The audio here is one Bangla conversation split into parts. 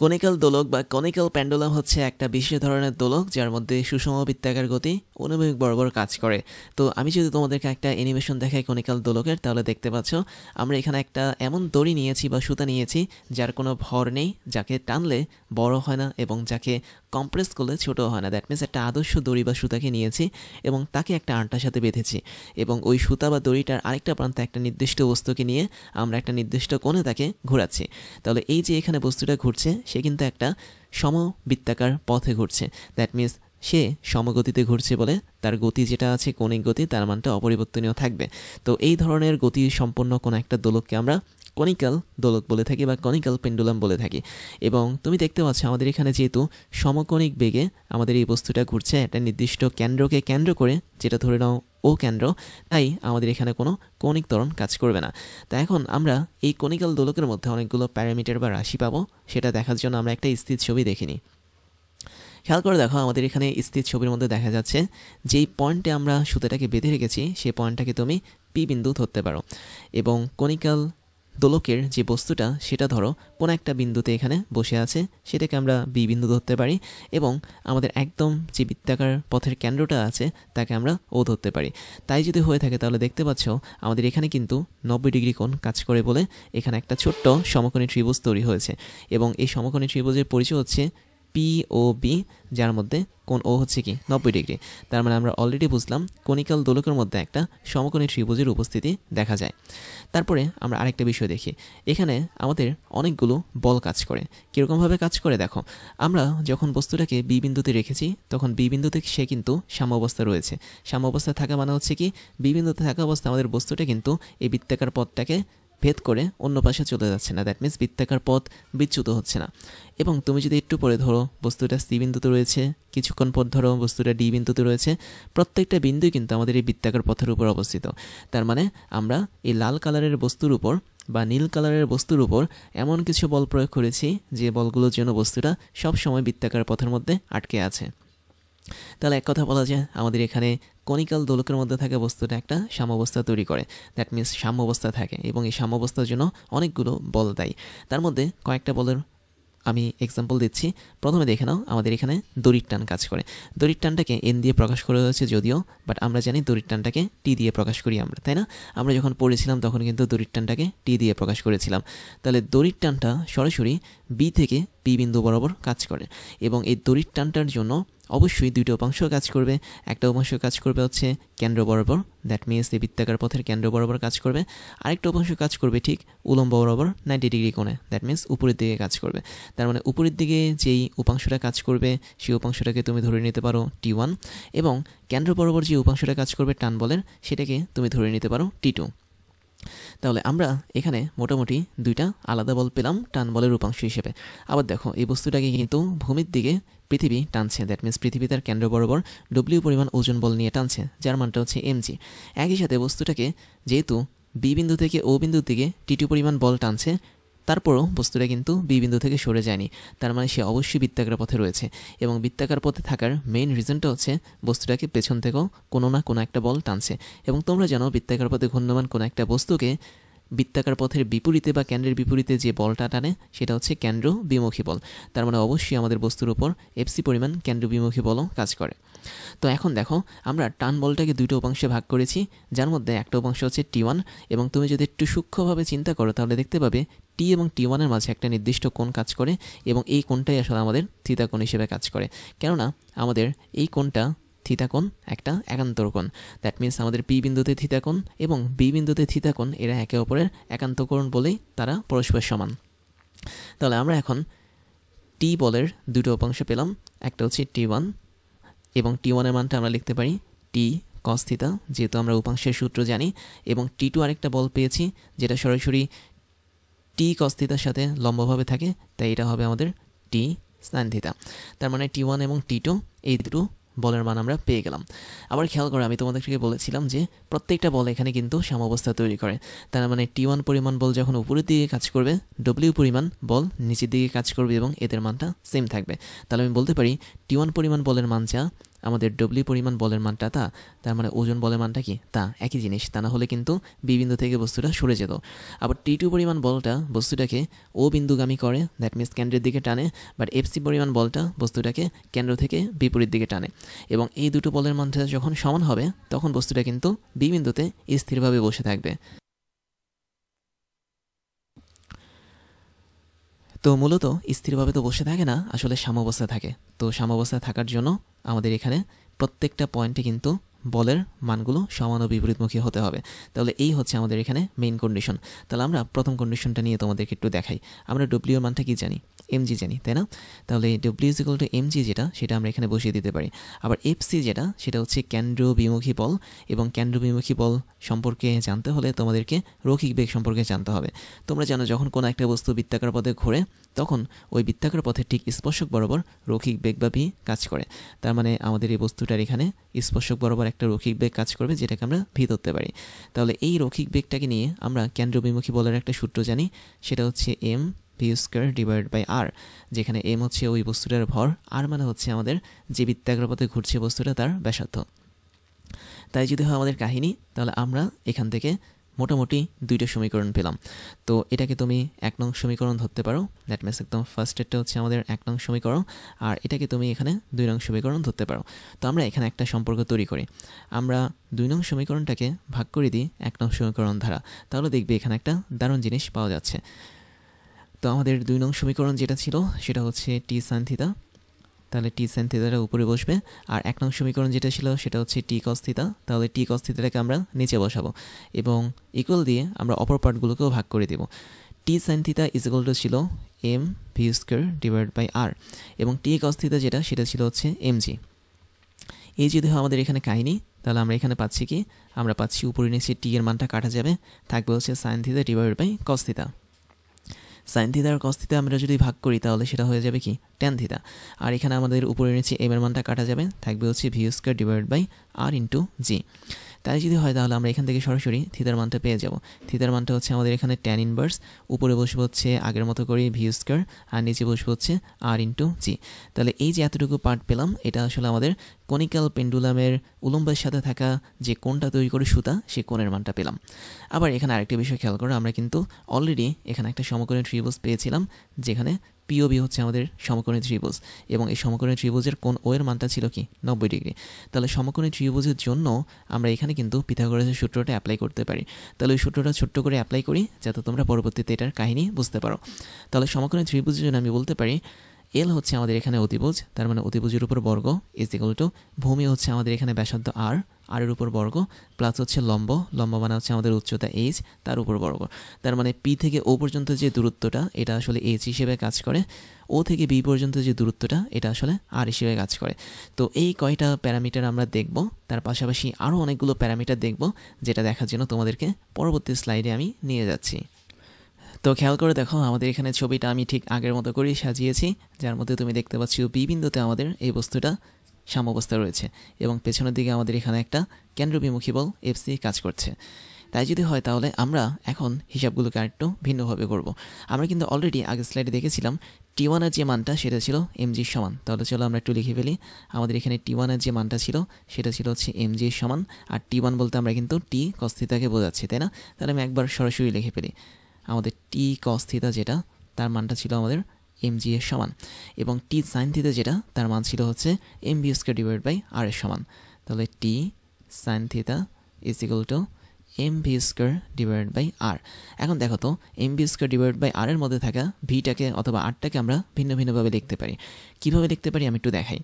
কনিক্যাল দোলক বা কনিক্যাল পেন্ডুলাম হচ্ছে একটা বিশেষ ধরনের দোলক যার মধ্যে সুষম বৃত্তাকার গতি অনুভূমিক বরাবর কাজ করে। তো আমি যদি তোমাদেরকে একটা অ্যানিমেশন দেখাই কনিক্যাল দোলকের, তাহলে দেখতে পাচ্ছ আমরা এখানে একটা এমন দড়ি নিয়েছি বা সুতা নিয়েছি যার কোনো ভর নেই, যাকে টানলে বড় হয় না এবং যাকে কম্প্রেস করলে ছোটো হয় না। দ্যাট মিনস একটা আদর্শ দড়ি বা সুতাকে নিয়েছি এবং তাকে একটা আঁটার সাথে বেঁধেছি এবং ওই সুতা বা দড়িটার আরেকটা প্রান্তে একটা নির্দিষ্ট বস্তুকে নিয়ে আমরা একটা নির্দিষ্ট কোণে তাকে ঘোরাচ্ছি। তাহলে এই যে এখানে বস্তুটা ঘুরছে সে কিন্তু একটা সমবৃত্তাকার পথে ঘুরছে। দ্যাট মিনস সে সমগতিতে ঘুরছে বলে তার গতি যেটা আছে কৌণিক গতি তার মানটা অপরিবর্তনীয় থাকবে। তো এই ধরনের গতি সম্পন্ন কোনো একটা দোলককে আমরা কনিক্যাল দোলক বলে থাকি বা কনিক্যাল পেন্ডুলাম বলে থাকি। এবং তুমি দেখতে পাচ্ছ আমাদের এখানে যেহেতু সমকোণিক বেগে আমাদের এই বস্তুটা ঘুরছে একটা নির্দিষ্ট কেন্দ্রকে কেন্দ্র করে, যেটা ধরে নাও ও কেন্দ্র, তাই আমাদের এখানে কোনো কৌণিক ত্বরণ কাজ করবে না। তো এখন আমরা এই কনিক্যাল দোলকের মধ্যে অনেকগুলো প্যারামিটার বা রাশি পাবো, সেটা দেখার জন্য আমরা একটা স্থির ছবি দেখে নিই। খেয়াল করে দেখো আমাদের এখানে স্থির ছবির মধ্যে দেখা যাচ্ছে যেই পয়েন্টে আমরা সুতাটাকে বেঁধে রেখেছি সেই পয়েন্টটাকে তুমি পি বিন্দু ধরতে পারো এবং কনিক্যাল দোলকের যে বস্তুটা সেটা ধরো কোনো একটা বিন্দুতে এখানে বসে আছে, সেটাকে আমরা বি বিন্দু ধরতে পারি এবং আমাদের একদম যে বৃত্তাকার পথের কেন্দ্রটা আছে তাকে আমরা ও ধরতে পারি। তাই যদি হয়ে থাকে তাহলে দেখতে পাচ্ছ আমাদের এখানে কিন্তু 90 ডিগ্রি কোণ কাজ করে বলে এখানে একটা ছোট্ট সমকোণী ত্রিভুজ তৈরি হয়েছে এবং এই সমকোণী ত্রিভুজের পরিচয় হচ্ছে পি ও বি, যার মধ্যে কোণ ও হচ্ছে কি 90 ডিগ্রি। তার মানে আমরা অলরেডি বুঝলাম কনিক্যাল দোলকের মধ্যে একটা সমকোণী ত্রিভুজের উপস্থিতি দেখা যায়। তারপরে আমরা আরেকটা বিষয় দেখি, এখানে আমাদের অনেকগুলো বল কাজ করে। কীরকমভাবে কাজ করে দেখো, আমরা যখন বস্তুটাকে বি বিন্দুতে রেখেছি তখন বি বিন্দুতে সে কিন্তু সাম্যাবস্থা রয়েছে। সাম্যাবস্থা থাকা মানে হচ্ছে কি, বি বিন্দুতে থাকা অবস্থা আমাদের বস্তুটা কিন্তু এই বৃত্তাকার পথটাকে ভেদ করে অন্য পাশে চলে যাচ্ছে না। দ্যাট মিনস বৃত্তাকার পথ বিচ্যুত হচ্ছে না। এবং তুমি যদি একটু পরে ধরো বস্তুটা সি বিন্দুতে রয়েছে, কিছুক্ষণ পর ধরো বস্তুটা ডি বিন্দুতে রয়েছে, প্রত্যেকটা বিন্দুই কিন্তু আমাদের এই বৃত্তাকার পথের উপর অবস্থিত। তার মানে আমরা এই লাল কালারের বস্তুর উপর বা নীল কালারের বস্তুর উপর এমন কিছু বল প্রয়োগ করেছি যে বলগুলোর জন্য বস্তুটা সবসময় বৃত্তাকার পথের মধ্যে আটকে আছে। তাহলে এক কথা বলা যায় আমাদের এখানে কনিক্যাল দোলকের মধ্যে থাকা বস্তুটা একটা সাম্যাবস্থা তৈরি করে। দ্যাট মিনস সাম্যাবস্থা থাকে এবং এই সাম্যাবস্থার জন্য অনেকগুলো বল দায়ী। তার মধ্যে কয়েকটা বলের আমি এক্সাম্পল দিচ্ছি। প্রথমে দেখে নাও আমাদের এখানে দড়ির টান কাজ করে। দড়ির টানটাকে এন দিয়ে প্রকাশ করা হয়েছে যদিও, বাট আমরা জানি দড়ির টানটাকে টি দিয়ে প্রকাশ করি আমরা, তাই না? আমরা যখন পড়েছিলাম তখন কিন্তু দড়ির টানটাকে টি দিয়ে প্রকাশ করেছিলাম। তাহলে দড়ির টানটা সরাসরি বি থেকে পি বিন্দু বরাবর কাজ করে এবং এই দড়ির টানটার জন্য অবশ্যই দুইটা উপাংশ কাজ করবে। একটা উপাংশ কাজ করবে হচ্ছে কেন্দ্র বরাবর, দ্যাট মিনস এই বৃত্তাকার পথের কেন্দ্র বরাবর কাজ করবে। আরেকটা উপাংশ কাজ করবে ঠিক উলম্ব বরাবর 90 ডিগ্রি কোণে, দ্যাট মিনস উপরের দিকে কাজ করবে। তার মানে উপরের দিকে যেই উপাংশটা কাজ করবে সেই উপাংশটাকে তুমি ধরে নিতে পারো T1 এবং কেন্দ্র বরাবর যে উপাংশটা কাজ করবে টান বলের সেটাকে তুমি ধরে নিতে পারো T2। তাহলে আমরা এখানে মোটামুটি দুইটা আলাদা বল পেলাম টান বলের উপাংশ হিসেবে। আবার দেখো এই বস্তুটাকে কিন্তু ভূমির দিকে পৃথিবী টানছে, দ্যাট মিনস পৃথিবী তার কেন্দ্র বরাবর ডব্লিউ পরিমাণ ওজন বল নিয়ে টানছে, যার মানটা হচ্ছে mg। একই সাথে বস্তুটাকে যেহেতু বি বিন্দু থেকে ও বিন্দুর দিকে T2 পরিমাণ বল টানছে, তারপরও বস্তুটা কিন্তু বি বিন্দু থেকে সরে যায়নি। তার মানে সে অবশ্যই বৃত্তাকার পথে রয়েছে এবং বৃত্তাকার পথে থাকার মেইন রিজনটা হচ্ছে বস্তুটাকে পেছন থেকেও কোনো না কোনো একটা বল টানছে। এবং তোমরা জানো বৃত্তাকার পথে ঘূর্ণমান কোনো একটা বস্তুকে বৃত্তাকার পথের বিপরীতে বা কেন্দ্রের বিপরীতে যে বলটা টানে সেটা হচ্ছে কেন্দ্র বিমুখী বল। তার মানে অবশ্যই আমাদের বস্তুর উপর এফসি পরিমাণ কেন্দ্র বিমুখী বলও কাজ করে। তো এখন দেখো আমরা টান বলটাকে দুটো উপাংশে ভাগ করেছি, যার মধ্যে একটা উপাংশ হচ্ছে T1 এবং তুমি যদি একটু সূক্ষ্মভাবে চিন্তা করো তাহলে দেখতে পাবে টি এবং T1 এর মাঝে একটা নির্দিষ্ট কোণ কাজ করে এবং এই কোণটাই আসলে আমাদের থিতা কোণ হিসেবে কাজ করে। কেননা আমাদের এই কোণটা থিতা কোণ একটা একান্তর কোণ। দ্যাট মিনস আমাদের পি বিন্দুতে থিতা কোণ এবং বি বিন্দুতে থিতা কোণ এরা একে অপরের একান্তকোণ বলেই তারা পরস্পর সমান। তাহলে আমরা এখন টি বলের দুটো উপাংশ পেলাম, একটা হচ্ছে T1 এবং T1 এর মানটা আমরা লিখতে পারি টি কস থিতা, যেহেতু আমরা উপাংশের সূত্র জানি, এবং T2 আরেকটা বল পেয়েছি যেটা সরাসরি টি কস থিতার সাথে লম্বভাবে থাকে, তাই এটা হবে আমাদের টি সাইন থিতা। তার মানে T1 এবং T2 এই দুটো বলের মান আমরা পেয়ে গেলাম। আবার খেয়াল করে আমি তোমাদেরকে বলেছিলাম যে প্রত্যেকটা বল এখানে কিন্তু সাম্যাবস্থা তৈরি করে। তার মানে T1 পরিমাণ বল যখন উপরের দিকে কাজ করবে, W পরিমাণ বল নিচের দিকে কাজ করবে এবং এদের মানটা সেম থাকবে। তাহলে আমি বলতে পারি T1 পরিমাণ বলের মান যা আমাদের ডব্লিউ পরিমাণ বলের মানটা তা, তার মানে ওজন বলের মানটা কি তা, একই জিনিস। তা না হলে কিন্তু বি বিন্দু থেকে বস্তুটা সরে যেত। আবার টি2 পরিমাণ বলটা বস্তুটাকে ও বিন্দুগামী করে, দ্যাট মিনস কেন্দ্রের দিকে টানে, বাট এফসি পরিমাণ বলটা বস্তুটাকে কেন্দ্র থেকে বিপরীত দিকে টানে। এবং এই দুটো বলের মানটা যখন সমান হবে তখন বস্তুটা কিন্তু বি বিন্দুতে স্থিরভাবে বসে থাকবে। তো মূলত স্থিরভাবে তো বসে থাকে না, আসলে সাম্যাবস্থায় থাকে। তো সাম্যাবস্থায় থাকার জন্য আমাদের এখানে প্রত্যেকটা পয়েন্টে কিন্তু বলের মানগুলো সমান ও বিপরীতমুখী হতে হবে। তাহলে এই হচ্ছে আমাদের এখানে মেইন কন্ডিশন। তাহলে আমরা প্রথম কন্ডিশনটা নিয়ে তোমাদেরকে একটু দেখাই। আমরা ডব্লিউ এর মানটা কি জানি, এমজি জানি, তাই না? তাহলে W is equal two MG যেটা, সেটা আমরা এখানে বসিয়ে দিতে পারি। আবার এফসি যেটা, সেটা হচ্ছে কেন্দ্র বিমুখী বল, এবং কেন্দ্র বিমুখী বল সম্পর্কে জানতে হলে তোমাদেরকে রৈখিক বেগ সম্পর্কে জানতে হবে। তোমরা জানো যখন কোনো একটা বস্তু বৃত্তাকার পথে ঘোরে তখন ওই বৃত্তাকার পথে ঠিক স্পর্শক বরাবর রৈখিক বেগ বা ভি কাজ করে। তার মানে আমাদের এই বস্তুটার এখানে স্পর্শক বরাবর একটা রৈখিক বেগ কাজ করবে, যেটাকে আমরা ভি ধরতে পারি। তাহলে এই রৈখিক বেগটাকে নিয়ে আমরা কেন্দ্র বিমুখী বলের একটা সূত্র জানি, সেটা হচ্ছে m v square divide by r, যেখানে এম হচ্ছে ওই বস্তুটার ভর, আর মানে হচ্ছে আমাদের যে বৃত্তাকার পথে ঘুরছে বস্তুটা তার ব্যাসার্ধ। তাই যদি হয় আমাদের কাহিনী, তাহলে আমরা এখান থেকে মোটামুটি দুইটা সমীকরণ পেলাম। তো এটাকে তুমি 1 নং সমীকরণ ধরতে পারো, দ্যাট মিনস একদম ফার্স্টেরটা হচ্ছে আমাদের 1 নং সমীকরণ, আর এটাকে তুমি এখানে 2 নং সমীকরণ ধরতে পারো। তো আমরা এখানে একটা সম্পর্ক তৈরি করি, আমরা 2 নং সমীকরণটাকে ভাগ করে দিই 1 নং সমীকরণ দ্বারা, তাহলে দেখবে এখানে একটা দারুণ জিনিস পাওয়া যাচ্ছে। তো আমাদের 2 নং সমীকরণ যেটা ছিল সেটা হচ্ছে টি সাইন থিটা, তাহলে টি সাইন থিটাটা উপরে বসবে। আর 1 নং সমীকরণ যেটা ছিল সেটা হচ্ছে টি কস থিটা, তাহলে টি কস থিটাটাকে আমরা নিচে বসাবো এবং ইকুয়াল দিয়ে আমরা অপর পার্টগুলোকেও ভাগ করে দেব। T sine theta is equal to ছিল m v square divide by r, এবং টি কস থিটা যেটা সেটা ছিল হচ্ছে এমজি। এই যদি হয় আমাদের এখানে কাহিনী, তাহলে আমরা এখানে পাচ্ছি কি, আমরা পাচ্ছি উপরে নিচে টি এর মানটা কাটা যাবে, থাকবে হচ্ছে sine theta divide by cos theta. Sine theta আর কস থিটা আমরা যদি ভাগ করি তাহলে সেটা হয়ে যাবে কি ট্যান থিটা। আর এখানে আমাদের উপরে নিচে এম এর মানটা কাটা যাবে, থাকবে হচ্ছে v square divide by r into g. তাই যদি হয় তাহলে আমরা এখান থেকে সরাসরি থিটার মানটা পেয়ে যাব। থিটার মানটা হচ্ছে আমাদের এখানে ট্যান ইনভার্স, উপরে বসবে হচ্ছে আগের মতো করে ভি স্কয়ার, আর নিচে বসবে হচ্ছে আর ইন্টু জি। তাহলে এই যে এতটুকু পার্ট পেলাম, এটা আসলে আমাদের কনিক্যাল পেন্ডুলামের উলম্বের সাথে থাকা যে কোণটা তৈরি করে সুতা, সেই কোণের মানটা পেলাম। আবার এখানে আরেকটা বিষয় খেয়াল করো, আমরা কিন্তু অলরেডি এখানে একটা সমকোণী ত্রিভুজ পেয়েছিলাম, যেখানে পিওবি হচ্ছে আমাদের সমকোণী ত্রিভুজ, এবং এই সমকোণী ত্রিভুজের কোণ ও এর মানটা ছিল কি 90 ডিগ্রি। তাহলে সমকোণী ত্রিভুজের জন্য আমরা এখানে কিন্তু পিথাগোরাসের সূত্রটা অ্যাপ্লাই করতে পারি। তাহলে ওই সূত্রটা ছোট্ট করে অ্যাপ্লাই করি যাতে তোমরা পরবর্তীতে এটার কাহিনী বুঝতে পারো। তাহলে সমকোণী ত্রিভুজের জন্য আমি বলতে পারি এল হচ্ছে আমাদের এখানে অতিভুজ, তার মানে অতিভুজের উপর বর্গ ইজ ইকুয়াল টু ভূমি হচ্ছে আমাদের এখানে ব্যাসার্ধ আর, আর এর উপর বর্গ, প্লাস হচ্ছে লম্ব, লম্ব মানে হচ্ছে আমাদের উচ্চতা এইচ, তার উপর বর্গ। তার মানে পি থেকে ও পর্যন্ত যে দূরত্বটা এটা আসলে এইচ হিসেবে কাজ করে, ও থেকে বি পর্যন্ত যে দূরত্বটা এটা আসলে আর হিসেবে কাজ করে। তো এই কয়টা প্যারামিটার আমরা দেখব, তার পাশাপাশি আরও অনেকগুলো প্যারামিটার দেখব, যেটা দেখার জন্য তোমাদেরকে পরবর্তী স্লাইডে আমি নিয়ে যাচ্ছি। তো খেয়াল করে দেখো, আমাদের এখানে ছবিটা আমি ঠিক আগের মতো করেই সাজিয়েছি, যার মধ্যে তুমি দেখতে পাচ্ছ বি বিন্দুতে আমাদের এই বস্তুটা সাম্যাবস্থায় রয়েছে, এবং পেছনের দিকে আমাদের এখানে একটা কেন্দ্রবিমুখী বল এফসি কাজ করছে। তাই যদি হয় তাহলে আমরা এখন হিসাবগুলোকে আরেকটু ভিন্নভাবে করব। আমরা কিন্তু অলরেডি আগের স্লাইডে দেখেছিলাম টি1 এর যে মানটা সেটা ছিল এমজি সমান। তাহলে চলো আমরা একটু লিখে ফেলি। আমাদের এখানে টি1 এর যে মানটা ছিল সেটা ছিল হচ্ছে এমজি সমান, আর টি1 বলতে আমরা কিন্তু টি কস থিটাকে বোঝাচ্ছি, তাই না? তাহলে আমি একবার সরাসরি লিখে ফেলি। আমাদের টি কস থিটা যেটা, তার মানটা ছিল আমাদের এমজি এর সমান, এবং টি সাইন থিটা যেটা, তার মান ছিল হচ্ছে m v square divide by r এর সমান। তাহলে T sine theta is equal to m v square divide by r. এখন দেখো তো, m v square divide by r এর মধ্যে থাকা ভিটাকে অথবা আরটাকে আমরা ভিন্ন ভিন্নভাবে লিখতে পারি। কীভাবে লিখতে পারি আমি একটু দেখাই।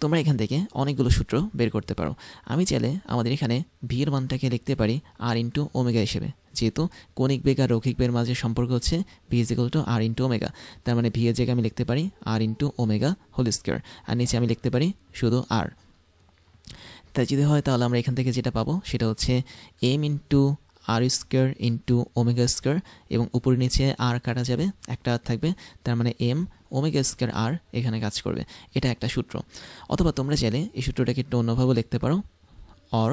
তোমরা এখান থেকে অনেকগুলো সূত্র বের করতে পারো। আমি চাইলে আমাদের এখানে ভি এর মানটাকে লিখতে পারি আর ইন্টু ওমেগা হিসেবে, যেহেতু কৌণিক বেগ আর রৈখিক বেগের মাঝে সম্পর্ক হচ্ছে V is equal to R into omega. তার মানে ভি এর জায়গায় আমি লিখতে পারি R into omega whole square, আর নিচে আমি লিখতে পারি শুধু আর। তাই যদি হয় তাহলে আমরা এখান থেকে যেটা পাবো সেটা হচ্ছে এম ইন্টু আর স্কয়ার ইন্টু ওমেগা স্কয়ার, এবং উপরে নিচে আর কাটা যাবে, একটা আর থাকবে, তার মানে এম ওমেগা স্কয়ার আর এখানে কাজ করবে। এটা একটা সূত্র। অথবা তোমরা চাইলে এই সূত্রটাকে একটু অন্যভাবে লিখতে পারো, অর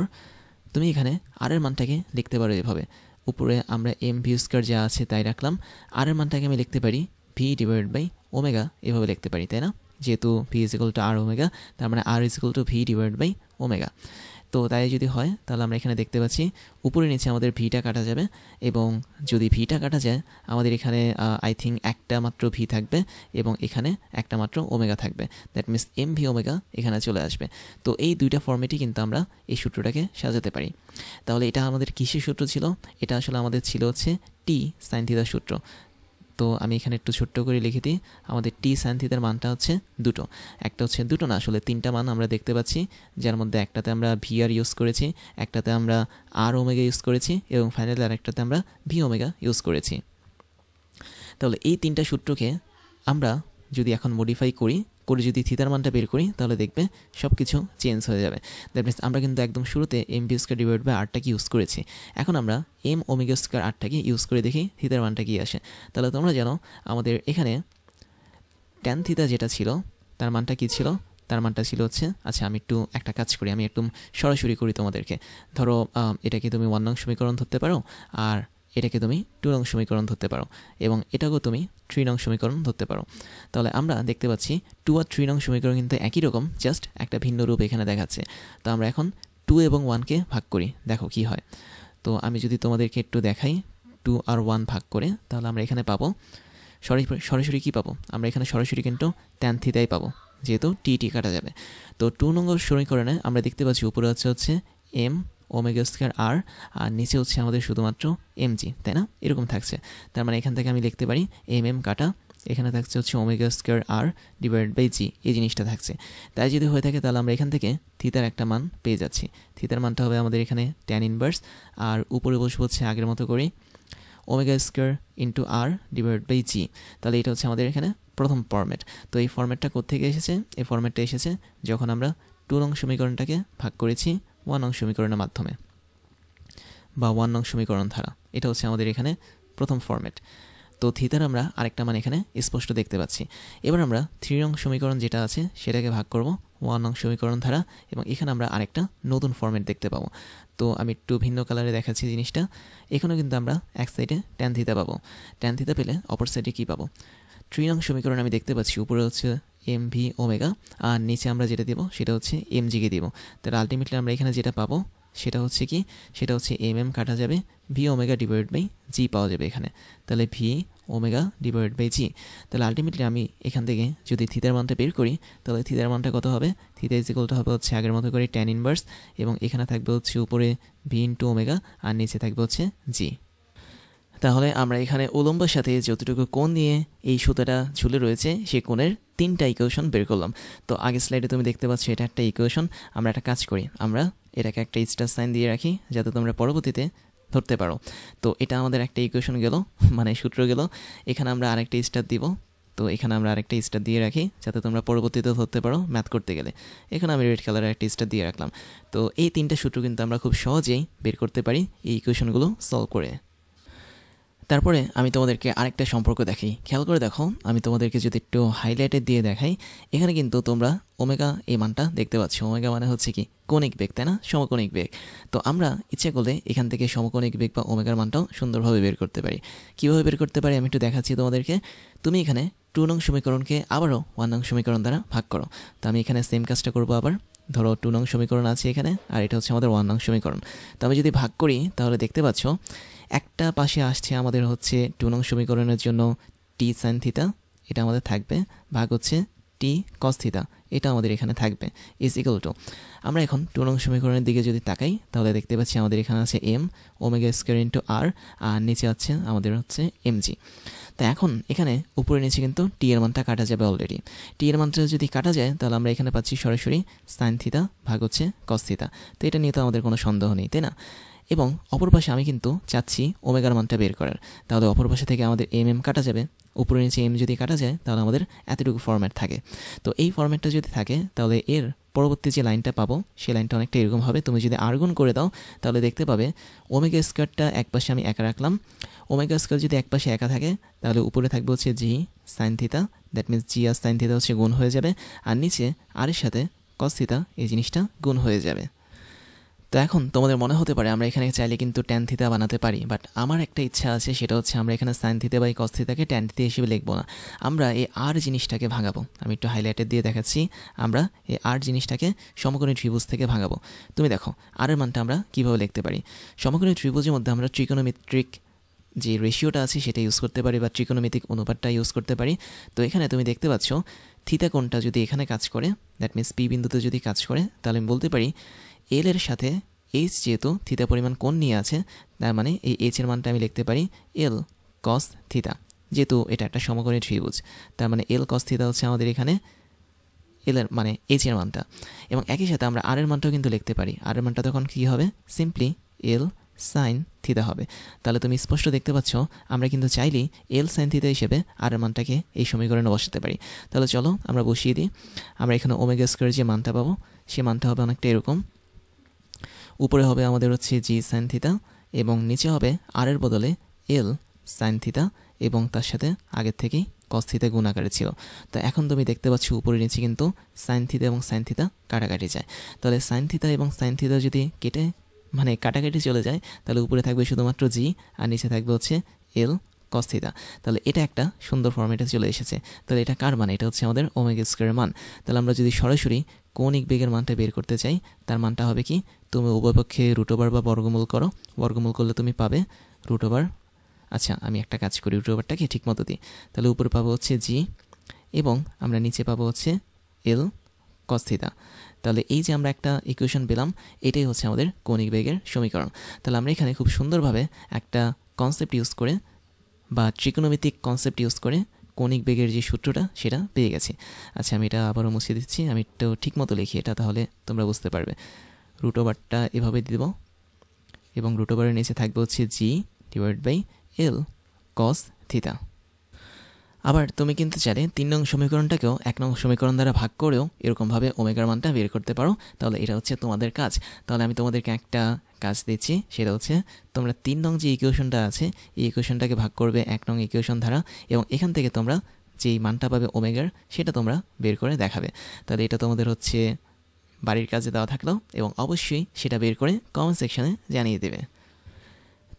তুমি এখানে আর এর মানটাকে লিখতে পারো এভাবে। উপরে আমরা এম ভি স্কয়ার যা আছে তাই রাখলাম, আর এর মানটাকে আমি লিখতে পারি ভি ডিভাইড বাই ওমেগা, এভাবে লিখতে পারি, তাই না? যেহেতু v is equal to r omega, তার মানে r is equal to v divide by omega. তো তাই যদি হয় তাহলে আমরা এখানে দেখতে পাচ্ছি উপরে নিচে আমাদের ভিটা কাটা যাবে, এবং যদি ভিটা কাটা যায় আমাদের এখানে আই থিঙ্ক একটা মাত্র ভি থাকবে এবং এখানে একটা মাত্র ওমেগা থাকবে। That means M V omega এখানে চলে আসবে। তো এই দুইটা ফর্মেটই কিন্তু আমরা এই সূত্রটাকে সাজাতে পারি। তাহলে এটা আমাদের কিসের সূত্র ছিল? এটা আসলে আমাদের ছিল হচ্ছে টি সাইন থিটার সূত্র। তো আমি এখানে একটু ছোট্ট করে লিখে দিই, আমাদের টি সাইন থিটার মানটা হচ্ছে দুটো। একটা হচ্ছে দুটো না, আসলে তিনটা মান আমরা দেখতে পাচ্ছি, যার মধ্যে একটাতে আমরা ভি আর ইউজ করেছি, একটাতে আমরা আর ওমেগা ইউজ করেছি এবং ফাইনালি আরেকটাতে আমরা ভি ওমেগা ইউজ করেছি। তাহলে এই তিনটা সূত্রকে আমরা যদি এখন মডিফাই করে যদি থিতার মানটা বের করি তাহলে দেখবে সব কিছু চেঞ্জ হয়ে যাবে। দ্যাট মিনস আমরা কিন্তু একদম শুরুতে m v square divide by আরটাকে ইউজ করেছি, এখন আমরা এম ওমেগা স্কোয়ার আরটাকে ইউজ করে দেখি থিতার মানটা কী আসে। তাহলে তোমরা জানো আমাদের এখানে ট্যান থিতা যেটা ছিল তার মানটা কী ছিল? তার মানটা ছিল হচ্ছে, আচ্ছা আমি একটু একটা কাজ করি, আমি একদম সরাসরি করি তোমাদেরকে। ধরো এটাকে তুমি 1 নং সমীকরণ ধরতে পারো, আর এটাকে তুমি 2 নং সমীকরণ ধরতে পারো, এবং এটাকেও তুমি 3 নং সমীকরণ ধরতে পারো। তাহলে আমরা দেখতে পাচ্ছি 2 আর 3 নং সমীকরণ কিন্তু একই রকম, জাস্ট একটা ভিন্ন রূপ এখানে দেখাচ্ছে। তো আমরা এখন 2 এবং 1কে ভাগ করি, দেখো কি হয়। তো আমি যদি তোমাদেরকে একটু দেখাই 2 আর 1 ভাগ করে, তাহলে আমরা এখানে পাবো সরাসরি কী পাবো? আমরা এখানে সরাসরি কিন্তু ট্যান থিতাই পাবো, যেহেতু টি কাটা যাবে। তো 2 নম্বর সমীকরণে আমরা দেখতে পাচ্ছি উপরে হচ্ছে এম ওমেগা স্কোয়ার আর, আর নিচে হচ্ছে আমাদের শুধুমাত্র এম জি, তাই না? এরকম থাকছে। তার মানে এখান থেকে আমি লিখতে পারি এম কাটা, এখানে থাকছে হচ্ছে omega square r divide by g, এই জিনিসটা থাকছে। তাই যদি হয়ে থাকে তাহলে আমরা এখান থেকে থিতার একটা মান পেয়ে যাচ্ছি। থিতার মানটা হবে আমাদের এখানে ট্যান ইনভার্স, আর উপরে বসবো হচ্ছে আগের মতো করে omega square into r divide by g. তাহলে এটা হচ্ছে আমাদের এখানে প্রথম ফরম্যাট। তো এই ফরম্যাটটা কোত্থেকে এসেছে? এই ফরম্যাটটা এসেছে যখন আমরা 2 নং সমীকরণটাকে ভাগ করেছি 1 নং সমীকরণের মাধ্যমে, বা 1 নং সমীকরণ ধারা। এটা হচ্ছে আমাদের এখানে প্রথম ফরম্যাট। তো থিতার আমরা আরেকটা মান এখানে স্পষ্ট দেখতে পাচ্ছি। এবার আমরা 3 নং সমীকরণ যেটা আছে সেটাকে ভাগ করব 1 নং সমীকরণ ধারা, এবং এখানে আমরা আরেকটা নতুন ফরম্যাট দেখতে পাবো। তো আমি একটু ভিন্ন কালারে দেখাচ্ছি জিনিসটা। এখানেও কিন্তু আমরা এক সাইডে ট্যান থিতা পাবো, ট্যান থিতা পেলে অপর সাইডে কী পাবো? 3 নং সমীকরণ আমি দেখতে পাচ্ছি উপরে হচ্ছে এম ভি ওমেগা, আর নিচে আমরা যেটা দিব সেটা হচ্ছে এম জিকে দিব। তাহলে আলটিমেটলি আমরা এখানে যেটা পাবো সেটা হচ্ছে কি? সেটা হচ্ছে এম কাটা যাবে, ভি ওমেগা ডিভাইড বাই জি পাওয়া যাবে এখানে। তাহলে V omega divide by g. তাহলে আলটিমেটলি আমি এখান থেকে যদি থিতার মানটা বের করি তাহলে থিতার মানটা কত হবে? থিতা ইজ ইকুয়াল টু হবে হচ্ছে আগের মতো করে ট্যান ইনভার্স, এবং এখানে থাকবে হচ্ছে উপরে ভি ইন্টু ওমেগা, আর নিচে থাকবে হচ্ছে জি। তাহলে আমরা এখানে উলম্বের সাথে যতটুকু কোণ নিয়ে এই সুতাটা ঝুলে রয়েছে সেই কোণের 3টা ইকুয়েশন বের করলাম। তো আগের স্লাইডে তুমি দেখতে পাচ্ছ এটা একটা ইকুয়েশন। আমরা একটা কাজ করি, আমরা এটাকে একটা স্টার সাইন দিয়ে রাখি যাতে তোমরা পরবর্তীতে ধরতে পারো। তো এটা আমাদের একটা ইকুয়েশন গেল, মানে সূত্র গেল। এখানে আমরা আরেকটা স্টার দিব, তো এখানে আমরা আরেকটা স্টার দিয়ে রাখি যাতে তোমরা পরবর্তীতে ধরতে পারো ম্যাথ করতে গেলে। এখানে আমি রেড কালারের একটা স্টার দিয়ে রাখলাম। তো এই 3টা সূত্র কিন্তু আমরা খুব সহজেই বের করতে পারি এই ইকুয়েশনগুলো সলভ করে। তারপরে আমি তোমাদেরকে আরেকটা সম্পর্ক দেখাই, খেয়াল করে দেখো। আমি তোমাদেরকে যদি একটু হাইলাইটেড দিয়ে দেখাই, এখানে কিন্তু তোমরা ওমেগা এই মানটা দেখতে পাচ্ছ। ওমেগা মানে হচ্ছে কি? কৌণিক বেগ, তাই না? সমকৌণিক বেগ। তো আমরা ইচ্ছে করলে এখান থেকে সমকৌণিক বেগ বা ওমেগার মানটাও সুন্দরভাবে বের করতে পারি। কীভাবে বের করতে পারি আমি একটু দেখাচ্ছি তোমাদেরকে। তুমি এখানে 2 নং সমীকরণকে আবারও 1 নং সমীকরণ দ্বারা ভাগ করো। তো আমি এখানে সেম কাজটা করবো আবার। ধরো 2 নং সমীকরণ আছে এখানে, আর এটা হচ্ছে আমাদের 1 নং সমীকরণ। তো আমি যদি ভাগ করি তাহলে দেখতে পাচ্ছ একটা পাশে আসছে আমাদের হচ্ছে 2 নং সমীকরণের জন্য টি সাইন থিতা, এটা আমাদের থাকবে, ভাগ হচ্ছে টি কস থিতা, এটা আমাদের এখানে থাকবে, ইজ ইকুয়াল টু। আমরা এখন 2 নং সমীকরণের দিকে যদি তাকাই তাহলে দেখতে পাচ্ছি আমাদের এখানে আছে এম ওমেগা স্কোয়ার ইন্টু আর, আর নিচে আছে আমাদের হচ্ছে এম জি। তো এখন এখানে উপরে নিচে কিন্তু টি এর মানটা কাটা যাবে অলরেডি। টি এর মানটা যদি কাটা যায় তাহলে আমরা এখানে পাচ্ছি সরাসরি সাইন থিতা ভাগ হচ্ছে কস থিতা। তো এটা নিয়ে তো আমাদের কোনো সন্দেহ নেই, তাই না? এবং অপর পাশে আমি কিন্তু চাচ্ছি ওমেগার মানটা বের করার। তাহলে অপর পাশে থেকে আমাদের এম কাটা যাবে, উপরে নিচে এম যদি কাটা যায় তাহলে আমাদের এতটুকু ফরম্যাট থাকে। তো এই ফরম্যাটটা যদি থাকে তাহলে এর পরবর্তী যে লাইনটা পাবো সেই লাইনটা অনেকটা এরকম হবে। তুমি যদি আর্গুন করে দাও তাহলে দেখতে পাবে ওমেগা স্কোয়ারটা এক পাশে আমি একা রাখলাম। ওমেগা স্কোয়ার যদি এক পাশে একা থাকে তাহলে উপরে থাকবে হচ্ছে G sine theta, that means G R sine theta হচ্ছে গুণ হয়ে যাবে, আর নিচে আর এর সাথে কস থিতা এই জিনিসটা গুণ হয়ে যাবে। তো এখন তোমাদের মনে হতে পারে আমরা এখানে চাইলে কিন্তু ট্যান থিতা বানাতে পারি, বাট আমার একটা ইচ্ছা আছে, সেটা হচ্ছে আমরা এখানে সাইন থিতা বাই কস থিতাকে ট্যান থিতা হিসেবে লিখবো না, আমরা এই আর জিনিসটাকে ভাঙাবো। আমি একটু হাইলাইটার দিয়ে দেখাচ্ছি, আমরা এই আর জিনিসটাকে সমকোণী ত্রিভুজ থেকে ভাঙাবো। তুমি দেখো আর এর মানটা আমরা কীভাবে লিখতে পারি। সমকোণী ত্রিভুজের মধ্যে আমরা ট্রিকোনোমেট্রিক যে রেশিওটা আছে সেটা ইউজ করতে পারি বা ত্রিকোণমিতিক অনুপাতটা ইউজ করতে পারি। তো এখানে তুমি দেখতে পাচ্ছ থিতা কোণটা যদি এখানে কাজ করে, দ্যাট মিনস পি বিন্দুতে যদি কাজ করে, তাহলে আমি বলতে পারি এল এর সাথে এইচ যেহেতু থিতা পরিমাণ কোণ নিয়ে আছে, তার মানে এই এইচ এর মানটা আমি লিখতে পারি এল কস থিতা, যেহেতু এটা একটা সমকোণী ত্রিভুজ, তার মানে এল কস থিতা হচ্ছে আমাদের এখানে এল এর মানে এইচ এর মানটা। এবং একই সাথে আমরা আর এর মানটাও কিন্তু লিখতে পারি, আর এর মানটা তখন কী হবে, সিম্পলি এল সাইন থিতা হবে। তাহলে তুমি স্পষ্ট দেখতে পাচ্ছ আমরা কিন্তু চাইলেই এল সাইন থিতা হিসেবে আর এর মানটাকে এই সমীকরণে বসাতে পারি। তাহলে চলো আমরা বসিয়ে দিই। আমরা এখানে ওমেগা স্কোয়ার যে মানটা পাবো সে মানটা হবে অনেকটা এরকম, উপরে হবে আমাদের হচ্ছে জি সাইন থিতা এবং নিচে হবে আর এর বদলে এল সাইন থিতা এবং তার সাথে আগের থেকেই কস থিতা গুণ আকারে ছিল। তো এখন তুমি দেখতে পাচ্ছ উপরে নিচে কিন্তু সাইন থিতা এবং সাইন থিতা কাটাকাটি যায়। তাহলে সাইন থিতা এবং সাইন থিতা যদি কেটে মানে কাটাকাটি চলে যায়, তাহলে উপরে থাকবে শুধুমাত্র জি আর নিচে থাকবে হচ্ছে এল কস থিতা। তাহলে এটা একটা সুন্দর ফর্মেটে চলে এসেছে। তাহলে এটা কার মান, এটা হচ্ছে আমাদের ওমেগা স্কোয়ারের মান। তাহলে আমরা যদি সরাসরি কৌণিক বেগের মানটা বের করতে চাই, তার মানটা হবে কি, তুমি উভয় পক্ষে রুট ওভার বা বর্গমূল করো, বর্গমূল করলে তুমি পাবে রুট ওভার, আচ্ছা আমি একটা কাজ করি রুট ওভারটাকে ঠিক মতো দিই, তাহলে উপরে পাবো হচ্ছে জি এবং আমরা নিচে পাবো হচ্ছে এল কস থিতা। তাহলে এই যে আমরা একটা ইকুয়েশন পেলাম, এটাই হচ্ছে আমাদের কৌণিক বেগের সমীকরণ। তাহলে আমরা এখানে খুব সুন্দরভাবে একটা কনসেপ্ট ইউজ করে বা ট্রিকোনোমেট্রিক কনসেপ্ট ইউজ করে কৌণিক বেগের যে সূত্রটা সেটা পেয়ে গেছি। আচ্ছা আমি এটা আবারও মুছে দিচ্ছি, আমি একটু ঠিক মতো লিখি এটা, তাহলে তোমরা বুঝতে পারবে। রুট ওভারটা এভাবে দিয়ে দেবো এবং রুট ওভারের নিচে থাকবে হচ্ছে জি ডিভাইড বাই এল কস থিতা। আবার তুমি কিন্তু চাইলে 3 নং সমীকরণটাকেও 1 নং সমীকরণ দ্বারা ভাগ করেও এরকমভাবে ওমেগার মানটা বের করতে পারো। তাহলে এটা হচ্ছে তোমাদের কাজ। তাহলে আমি তোমাদেরকে একটা কাজ দিচ্ছি, সেটা হচ্ছে তোমরা 3 নং যে ইকুয়েশনটা আছে এই ইকুয়েশনটাকে ভাগ করবে 1 নং ইকুয়েশন দ্বারা এবং এখান থেকে তোমরা যেই মানটা পাবে ওমেগার সেটা তোমরা বের করে দেখাবে। তাহলে এটা তোমাদের হচ্ছে বাড়ির কাজে দেওয়া থাকলো এবং অবশ্যই সেটা বের করে কমেন্ট সেকশনে জানিয়ে দেবে।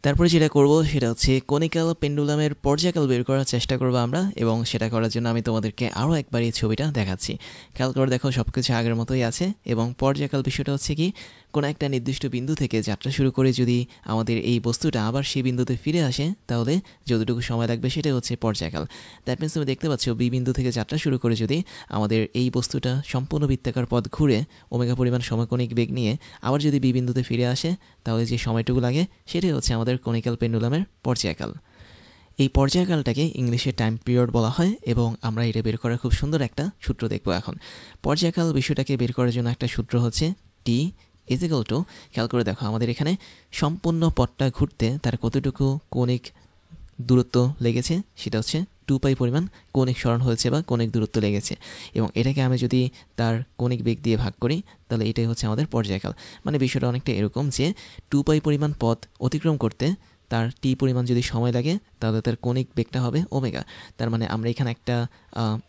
তারপরে যেটা করব সেটা হচ্ছে কনিক্যাল পেন্ডুলামের পর্যায়কাল বের করার চেষ্টা করবো আমরা, এবং সেটা করার জন্য আমি তোমাদেরকে আরও একবার এই ছবিটা দেখাচ্ছি। খেয়াল করে দেখো সব কিছু আগের মতোই আছে এবং পর্যায়কাল বিষয়টা হচ্ছে কি, কোনো একটা নির্দিষ্ট বিন্দু থেকে যাত্রা শুরু করে যদি আমাদের এই বস্তুটা আবার সেই বিন্দুতে ফিরে আসে, তাহলে যতটুকু সময় লাগবে সেটাই হচ্ছে পর্যায়কাল। দ্যাট মিনস তুমি দেখতে পাচ্ছ বি বিন্দু থেকে যাত্রা শুরু করে যদি আমাদের এই বস্তুটা সম্পূর্ণ বৃত্তাকার পথ ঘুরে ওমেগা পরিমাণ সমকোণিক বেগ নিয়ে আবার যদি বি বিন্দুতে ফিরে আসে, তাহলে যে সময়টুকু লাগে সেটাই হচ্ছে আমাদের কনিক্যাল পেন্ডুলামের পর্যায়কাল। এই পর্যায়কালটাকে ইংলিশে টাইম পিরিয়ড বলা হয় এবং আমরা এটা বের করার খুব সুন্দর একটা সূত্র দেখব এখন। পর্যায়কাল বিষয়টাকে বের করার জন্য একটা সূত্র হচ্ছে টি ইজ ইকুয়াল টু, খেয়াল করে দেখো আমাদের এখানে সম্পূর্ণ পথটা ঘুরতে তার কতটুকু কৌণিক দূরত্ব লেগেছে, সেটা হচ্ছে 2π পরিমাণ কৌণিক সরণ হয়েছে বা কৌণিক দূরত্ব লেগেছে এবং এটাকে আমি যদি তার কৌণিক বেগ দিয়ে ভাগ করি, তাহলে এটাই হচ্ছে আমাদের পর্যায়কাল। মানে বিষয়টা অনেকটা এরকম যে 2π পরিমাণ পথ অতিক্রম করতে তার টি পরিমাণ যদি সময় লাগে, তাহলে তার কৌণিক বেগটা হবে ওমেগা। তার মানে আমরা এখানে একটা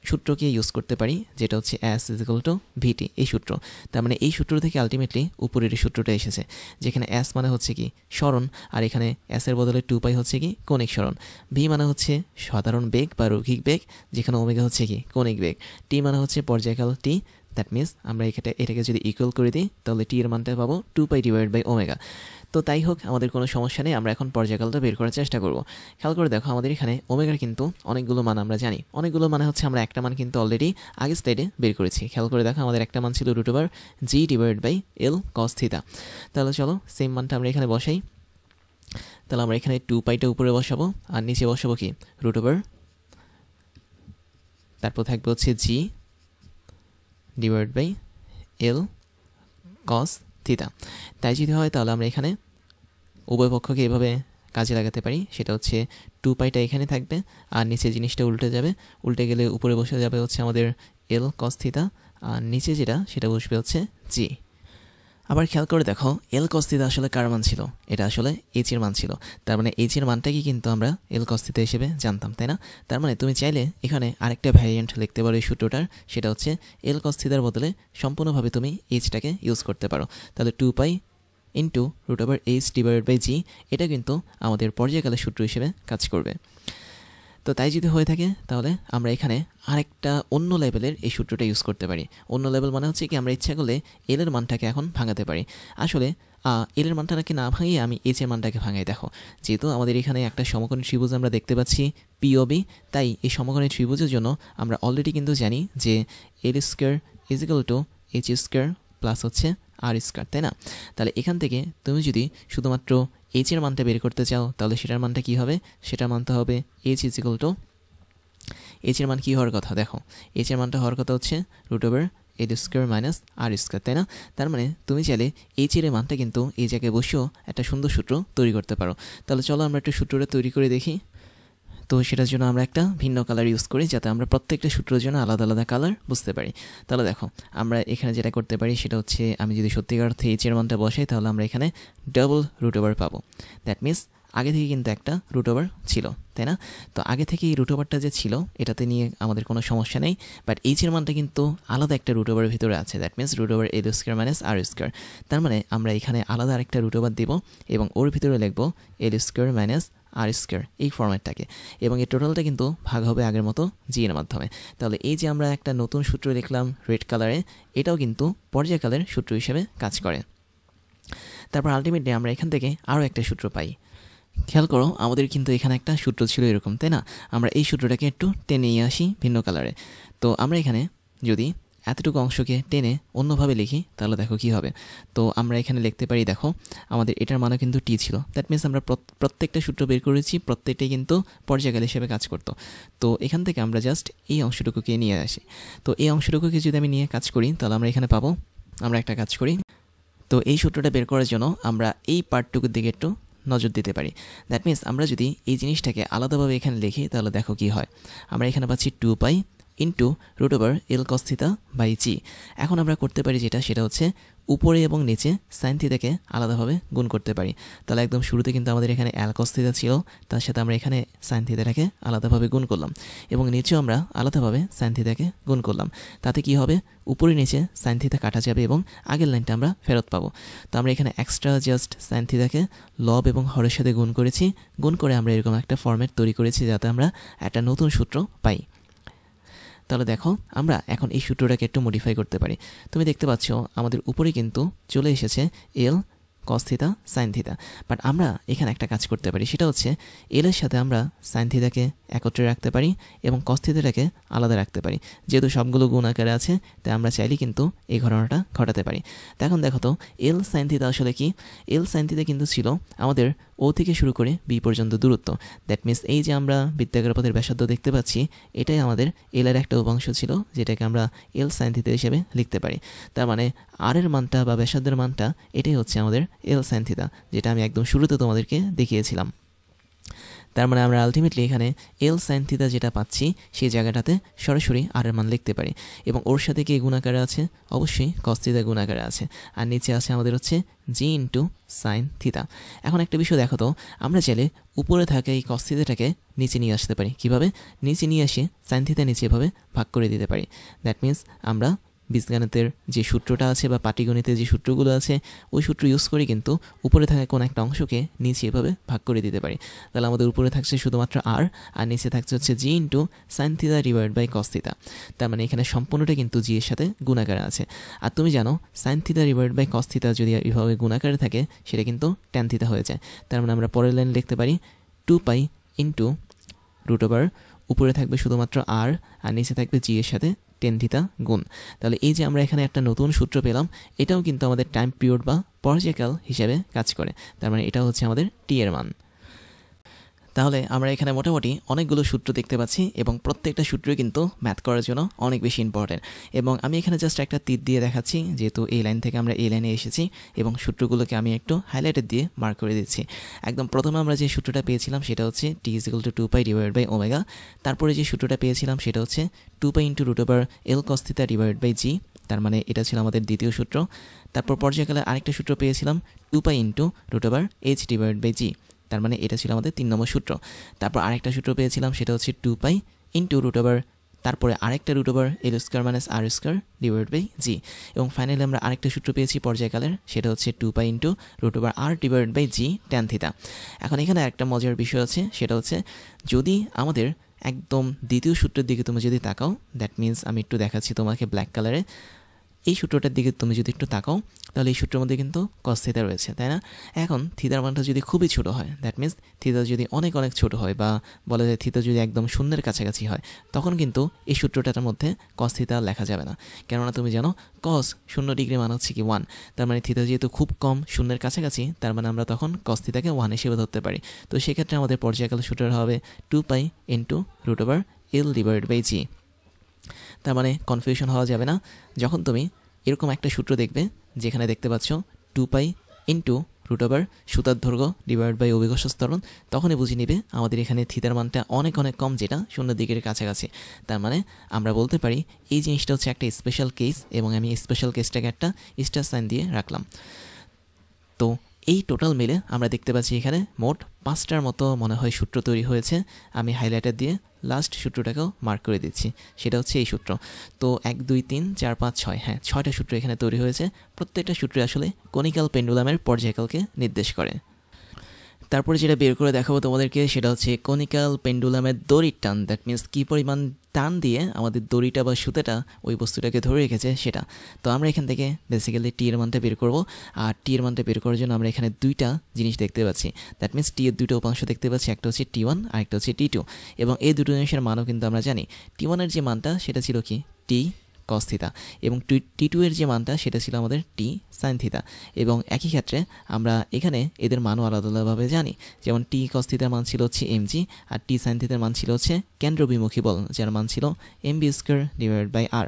সূত্রকে ইউজ করতে পারি, যেটা হচ্ছে এস ইজ ইকুয়াল টু ভিটি, এই সূত্র। তার মানে এই সূত্র থেকে আলটিমেটলি উপরের এই সূত্রটা এসেছে, যেখানে এস মানে হচ্ছে কি সরণ, আর এখানে এস এর বদলে 2π হচ্ছে কি কৌণিক সরণ, ভি মানে হচ্ছে সাধারণ বেগ বা রৈখিক বেগ, যেখানে ওমেগা হচ্ছে কি কৌণিক বেগ, টি মানে হচ্ছে পর্যায়কাল টি। দ্যাট মিনস আমরা এটাকে যদি ইকুয়াল করে দিই, তাহলে টি এর মানটা পাবো 2π ডিভাইড বাই ওমেগা। তো তাই হোক, আমাদের কোনো সমস্যা নেই, আমরা এখন পর্যায়কালটা বের করার চেষ্টা করব। খেয়াল করে দেখো আমাদের এখানে ওমেগার কিন্তু অনেকগুলো মান আমরা জানি, অনেকগুলো মানে হচ্ছে আমরা একটা মান কিন্তু অলরেডি আগের স্লাইডে বের করেছি। খেয়াল করে দেখো আমাদের একটা মান ছিল root over g divide by l cos theta. তাহলে চলো সেম মানটা আমরা এখানে বসাই। তাহলে আমরা এখানে 2πটা উপরে বসাবো আর নিচে বসাবো কি রুট ওভার, তারপর থাকবে হচ্ছে জি ডিভাইড বাই এল কস থিতা। তাই যদি হয় তাহলে আমরা এখানে উভয় পক্ষকে এভাবে কাজে লাগাতে পারি, সেটা হচ্ছে 2πটা এখানে থাকবে আর নিচে জিনিসটা উল্টে যাবে, উল্টে গেলে উপরে বসে যাবে হচ্ছে আমাদের এল কস থিতা আর নিচে যেটা সেটা বসবে হচ্ছে জি। আবার খেয়াল করে দেখো এল কস থিতা আসলে কার মান ছিল, এটা আসলে এইচ এর মান ছিল। তার মানে এইচ এর মানটাকে কিন্তু আমরা এল কস থিতা হিসেবে জানতাম, তাই না? তার মানে তুমি চাইলে এখানে আরেকটা ভ্যারিয়েন্ট লিখতে পারো এই সূত্রটার, সেটা হচ্ছে এল কস থিতার বদলে সম্পূর্ণভাবে তুমি এইচটাকে ইউজ করতে পারো। তাহলে 2π into root over h divided by g, এটা কিন্তু আমাদের পর্যায়কালের সূত্র হিসেবে কাজ করবে। তো তাই যদি হয়ে থাকে তাহলে আমরা এখানে আরেকটা অন্য লেভেলের এই সূত্রটা ইউজ করতে পারি। অন্য লেভেল মানে হচ্ছে কি, আমরা ইচ্ছা করলে এল এর মানটাকে এখন ভাঙাতে পারি। আসলে এল এর মানটাকে না ভাঙিয়ে আমি এইচ এর মানটাকে ভাঙাই। দেখো, যেহেতু আমাদের এখানে একটা সমকোণী ত্রিভুজ আমরা দেখতে পাচ্ছি পিওবি, তাই এই সমকোণী ত্রিভুজের জন্য আমরা অলরেডি কিন্তু জানি যে L square is equal to H square plus হচ্ছে আর স্কোয়ার, তাই না? তাহলে এখান থেকে তুমি যদি শুধুমাত্র এইচ এর মানটা বের করতে চাও তাহলে সেটার মানটা কী হবে? সেটার মানটা হবে H is equal to, H এর মান কী হওয়ার কথা? দেখো, এইচ এর মানটা হওয়ার কথা হচ্ছে root over L square minus R square, তাই না? তার মানে তুমি চাইলে এইচ এর মানটা কিন্তু এই জায়গায় বসেও একটা সুন্দর সূত্র তৈরি করতে পারো। তাহলে চলো আমরা একটা সূত্রটা তৈরি করে দেখি। তো সেটার জন্য আমরা একটা ভিন্ন কালার ইউজ করি যাতে আমরা প্রত্যেকটা সূত্রের জন্য আলাদা আলাদা কালার বুঝতে পারি। তাহলে দেখো, আমরা এখানে যেটা করতে পারি সেটা হচ্ছে, আমি যদি সত্যিকার অর্থে এইচ এর মানটা বসাই তাহলে আমরা এখানে ডাবল রুট ওভার পাবো। দ্যাট মিনস আগে থেকে কিন্তু একটা রুট ওভার ছিল, তাই না? তো আগে থেকে এই রুট ওভারটা যে ছিল এটাতে নিয়ে আমাদের কোনো সমস্যা নেই, বাট এইচ এর মানটা কিন্তু আলাদা একটা রুট ওভারের ভিতরে আছে। That means root over L square minus R square. তার মানে আমরা এখানে আলাদা আরেকটা রুট ওভার দিব এবং ওর ভিতরে লিখবো এল স্কোয়ার মাইনাস আর স্কোয়ার, এই ফরম্যাটটাকে, এবং এই টোটালটা কিন্তু ভাগ হবে আগের মতো জি এর মাধ্যমে। তাহলে এই যে আমরা একটা নতুন সূত্র লিখলাম রেড কালারে, এটাও কিন্তু পর্যায়কালের সূত্র হিসেবে কাজ করে। তারপর আলটিমেটলি আমরা এখান থেকে আরও একটা সূত্র পাই। খেয়াল করো, আমাদের কিন্তু এখানে একটা সূত্র ছিল এরকম, তাই না? আমরা এই সূত্রটাকে একটু টেনে নিয়ে আসি ভিন্ন কালারে। তো আমরা এখানে যদি এতটুকু অংশকে টেনে অন্যভাবে লিখি তাহলে দেখো কী হবে। তো আমরা এখানে লিখতে পারি, দেখো আমাদের এটার মানও কিন্তু টি ছিল। দ্যাট মিনস আমরা প্রত্যেকটা সূত্র বের করেছি, প্রত্যেকটাই কিন্তু পর্যায়কাল হিসেবে কাজ করতো। তো এখান থেকে আমরা জাস্ট এই অংশটুকুকে নিয়ে আসি। তো এই অংশটুকুকে যদি আমি নিয়ে কাজ করি তাহলে আমরা এখানে পাবো, আমরা একটা কাজ করি। তো এই সূত্রটা বের করার জন্য আমরা এই পার্টটুকুর দিকে একটু নজর দিতে পারি। দ্যাট মিনস আমরা যদি এই জিনিসটাকে আলাদাভাবে এখানে লিখি তাহলে দেখো কি হয়। আমরা এখানে পাচ্ছি 2π into root over L cos theta by G. এখন আমরা করতে পারি যেটা, সেটা হচ্ছে উপরে এবং নিচে সাইন থিটাকে আলাদাভাবে গুণ করতে পারি। তাহলে একদম শুরুতে কিন্তু আমাদের এখানে এল কস থিটা ছিল, তার সাথে আমরা এখানে সাইন থিটাটাকে আলাদাভাবে গুণ করলাম এবং নিচেও আমরা আলাদাভাবে সাইন থিটাকে গুণ করলাম। তাতে কি হবে, উপরে নিচে সাইন থিটা কাটা যাবে এবং আগের লাইনটা আমরা ফেরত পাবো। তো আমরা এখানে এক্সট্রা জাস্ট সাইন থিটাকে লব এবং হরের সাথে গুণ করেছি, গুণ করে আমরা এরকম একটা ফরম্যাট তৈরি করেছি যাতে আমরা একটা নতুন সূত্র পাই। তাহলে দেখো, আমরা এখন এই সূত্রটাকে একটু মডিফাই করতে পারি। তুমি দেখতে পাচ্ছ আমাদের উপরে কিন্তু চলে এসেছে L cos theta sine theta, but আমরা এখানে একটা কাজ করতে পারি, সেটা হচ্ছে এল এর সাথে আমরা সাইন থিটাকে একত্রে রাখতে পারি এবং কস থিটাটাকে আলাদা রাখতে পারি। যেহেতু সবগুলো গুণ আকারে আছে তাই আমরা চাইলে কিন্তু এই ঘটনাটা ঘটাতে পারি। তো এখন দেখো তো, এল সাইন থিটা আসলে কি? এল সাইন থিটা কিন্তু ছিল আমাদের ও থেকে শুরু করে বি পর্যন্ত দূরত্ব। দ্যাট মিনস এই যে আমরা বৃত্তাকার পথের ব্যাসার্ধ দেখতে পাচ্ছি, এটাই আমাদের এল এর একটা উপাংশ ছিল যেটাকে আমরা এল সাইন থিটা হিসেবে লিখতে পারি। তার মানে আর এর মানটা বা ব্যাসার্ধের মানটা এটাই হচ্ছে আমাদের এল সাইন থিটা, যেটা আমি একদম শুরুতে তোমাদেরকে দেখিয়েছিলাম। তার মানে আমরা আলটিমেটলি এখানে এল সাইন থিটা যেটা পাচ্ছি সেই জায়গাটাতে সরাসরি আর এর মান লিখতে পারি এবং ওর সাথে কি গুণাকারে আছে? অবশ্যই কস থিটা গুণাকারে আছে, আর নিচে আছে আমাদের হচ্ছে জি ইন্টু সাইন থিটা। এখন একটা বিষয় দেখো তো, আমরা চাইলে উপরে থাকা এই কস থিটাটাকে নিচে নিয়ে আসতে পারি। কীভাবে? নিচে নিয়ে এসে সাইন থিটা নিচে এভাবে ভাগ করে দিতে পারি। দ্যাট মিনস আমরা বীজগণিতের যে সূত্রটা আছে বা পাটিগণিতের যে সূত্রগুলো আছে ওই সূত্র ইউজ করে কিন্তু উপরে থাকা কোনো একটা অংশকে নিচে এভাবে ভাগ করে দিতে পারি। তাহলে আমাদের উপরে থাকছে শুধুমাত্র আর নিচে থাকছে হচ্ছে G into sine theta divide by cos theta. তার মানে এখানে সম্পূর্ণটা কিন্তু জি এর সাথে গুণাকারে আছে। আর তুমি জানো sine theta divide by cos theta যদি এইভাবে গুণাকারে থাকে সেটা কিন্তু ট্যান থিটা হয়ে যায়। তার মানে আমরা পরের লাইন লিখতে পারি 2π ইন্টু রুট ওভার, উপরে থাকবে শুধুমাত্র আর নিচে থাকবে জি এর সাথে টেন থিটা গুণ। তাহলে এই যে আমরা এখানে একটা নতুন সূত্র পেলাম, এটাও কিন্তু আমাদের টাইম পিরিয়ড বা পর্যায়কাল হিসেবে কাজ করে। তার মানে এটা হচ্ছে আমাদের টি এর মান। তাহলে আমরা এখানে মোটামুটি অনেকগুলো সূত্র দেখতে পাচ্ছি এবং প্রত্যেকটা সূত্রই কিন্তু ম্যাথ করার জন্য অনেক বেশি ইম্পর্টেন্ট। এবং আমি এখানে জাস্ট একটা তীর দিয়ে দেখাচ্ছি, যেহেতু এই লাইন থেকে আমরা এই লাইনে এসেছি এবং সূত্রগুলোকে আমি একটু হাইলাইটেড দিয়ে মার্ক করে দিচ্ছি। একদম প্রথমে আমরা যে সূত্রটা পেয়েছিলাম সেটা হচ্ছে T is equal to 2π divide by omega. তারপরে যে সূত্রটা পেয়েছিলাম সেটা হচ্ছে 2π into root over L cos theta divide by G. তার মানে এটা ছিল আমাদের দ্বিতীয় সূত্র। তারপর পর্যায়কালে আরেকটা সূত্র পেয়েছিলাম 2π into root over H divide by G. তার মানে এটা ছিল আমাদের 3 নম্বর সূত্র। তারপর আরেকটা সূত্র পেয়েছিলাম সেটা হচ্ছে 2π ইন্টু রুট ওভার তারপরে আরেকটা root over L square minus R square divide by G, এবং ফাইনালি আমরা আরেকটা সূত্র পেয়েছি পর্যায়কালের, সেটা হচ্ছে 2 pi into root over R divide by G tan theta. এখন এখানে একটা মজার বিষয় আছে, সেটা হচ্ছে যদি আমাদের একদম দ্বিতীয় সূত্রের দিকে তুমি যদি তাকাও, দ্যাট মিন্স আমি একটু দেখাচ্ছি তোমাকে ব্ল্যাক কালারে, এই সূত্রটার দিকে তুমি যদি একটু তাকাও তাহলে এই সূত্রের মধ্যে কিন্তু কস থিটা রয়েছে, তাই না? এখন থিটার মানটা যদি খুবই ছোট হয়, দ্যাট মিন্স থিটা যদি অনেক অনেক ছোট হয় বা বলা যায় থিটা যদি একদম শূন্যের কাছাকাছি হয়, তখন কিন্তু এই সূত্রটার মধ্যে কস থিটা লেখা যাবে না। কেননা তুমি জানো কস 0 ডিগ্রি মান হচ্ছে কি 1, তার মানে থিটা যেহেতু খুব কম শূন্যের কাছাকাছি, তার মানে আমরা তখন কস থিটাকে 1 হিসেবে ধরতে পারি। তো সেক্ষেত্রে আমাদের পর্যায়কালের সূত্রটা হবে 2 pi into root over L divide by G. তার মানে কনফিউশন হওয়া যাবে না। যখন তুমি এরকম একটা সূত্র দেখবে যেখানে দেখতে পাচ্ছ 2 পাই ইন্টু রুট ওভার সুতার দৈর্ঘ্য ডিভাইড বাই অভিকর্ষ ত্বরণ, তখনই বুঝে নিবে আমাদের এখানে থিটার মানটা অনেক অনেক কম, যেটা 0 দিকের কাছাকাছি। তার মানে আমরা বলতে পারি এই জিনিসটা হচ্ছে একটা স্পেশাল কেস, এবং আমি স্পেশাল কেসটাকে একটা স্টার সাইন দিয়ে রাখলাম। তো এই টোটাল মিলে আমরা দেখতে পাচ্ছি এখানে মোট 5টার মতো মনে হয় সূত্র তৈরি হয়েছে। আমি হাইলাইটার দিয়ে লাস্ট সূত্রটাকেও মার্ক করে দিচ্ছি, সেটা হচ্ছে এই সূত্র। তো 1 2 3 4 5 6, হ্যাঁ 6টা সূত্র এখানে তৈরি হয়েছে। প্রত্যেকটা সূত্রে আসলে কনিক্যাল পেন্ডুলামের পর্যায়কালকে নির্দেশ করে। তারপরে যেটা বের করে দেখাবো তোমাদেরকে, সেটা হচ্ছে কনিক্যাল পেন্ডুলামের দড়ির টান, দ্যাট মিন্স কী পরিমাণ টান দিয়ে আমাদের দড়িটা বা সুতাটা ওই বস্তুটাকে ধরে রেখেছে সেটা। তো আমরা এখান থেকে বেসিক্যালি টি এর মানটা বের করব, আর টি এর মানটা বের করার জন্য আমরা এখানে দুইটা জিনিস দেখতে পাচ্ছি, দ্যাট মিন্স টি এর দুটো উপাংশ দেখতে পাচ্ছি, একটা হচ্ছে T1 আর একটা হচ্ছে T2, এবং এই দুটো জিনিসের মানও কিন্তু আমরা জানি। T1 এর যে মানটা সেটা ছিল কি টি কস থিটা, এবং T2 এর যে মানটা সেটা ছিল আমাদের টি সাইন থিটা। এবং একই ক্ষেত্রে আমরা এখানে এদের মানও আলাদা আলাদাভাবে জানি, যেমন টি কস থিটার মান ছিল হচ্ছে mg, আর টি সাইন থিটার মান ছিল হচ্ছে কেন্দ্রবিমুখী বল, যার মান ছিল mb square divided by R.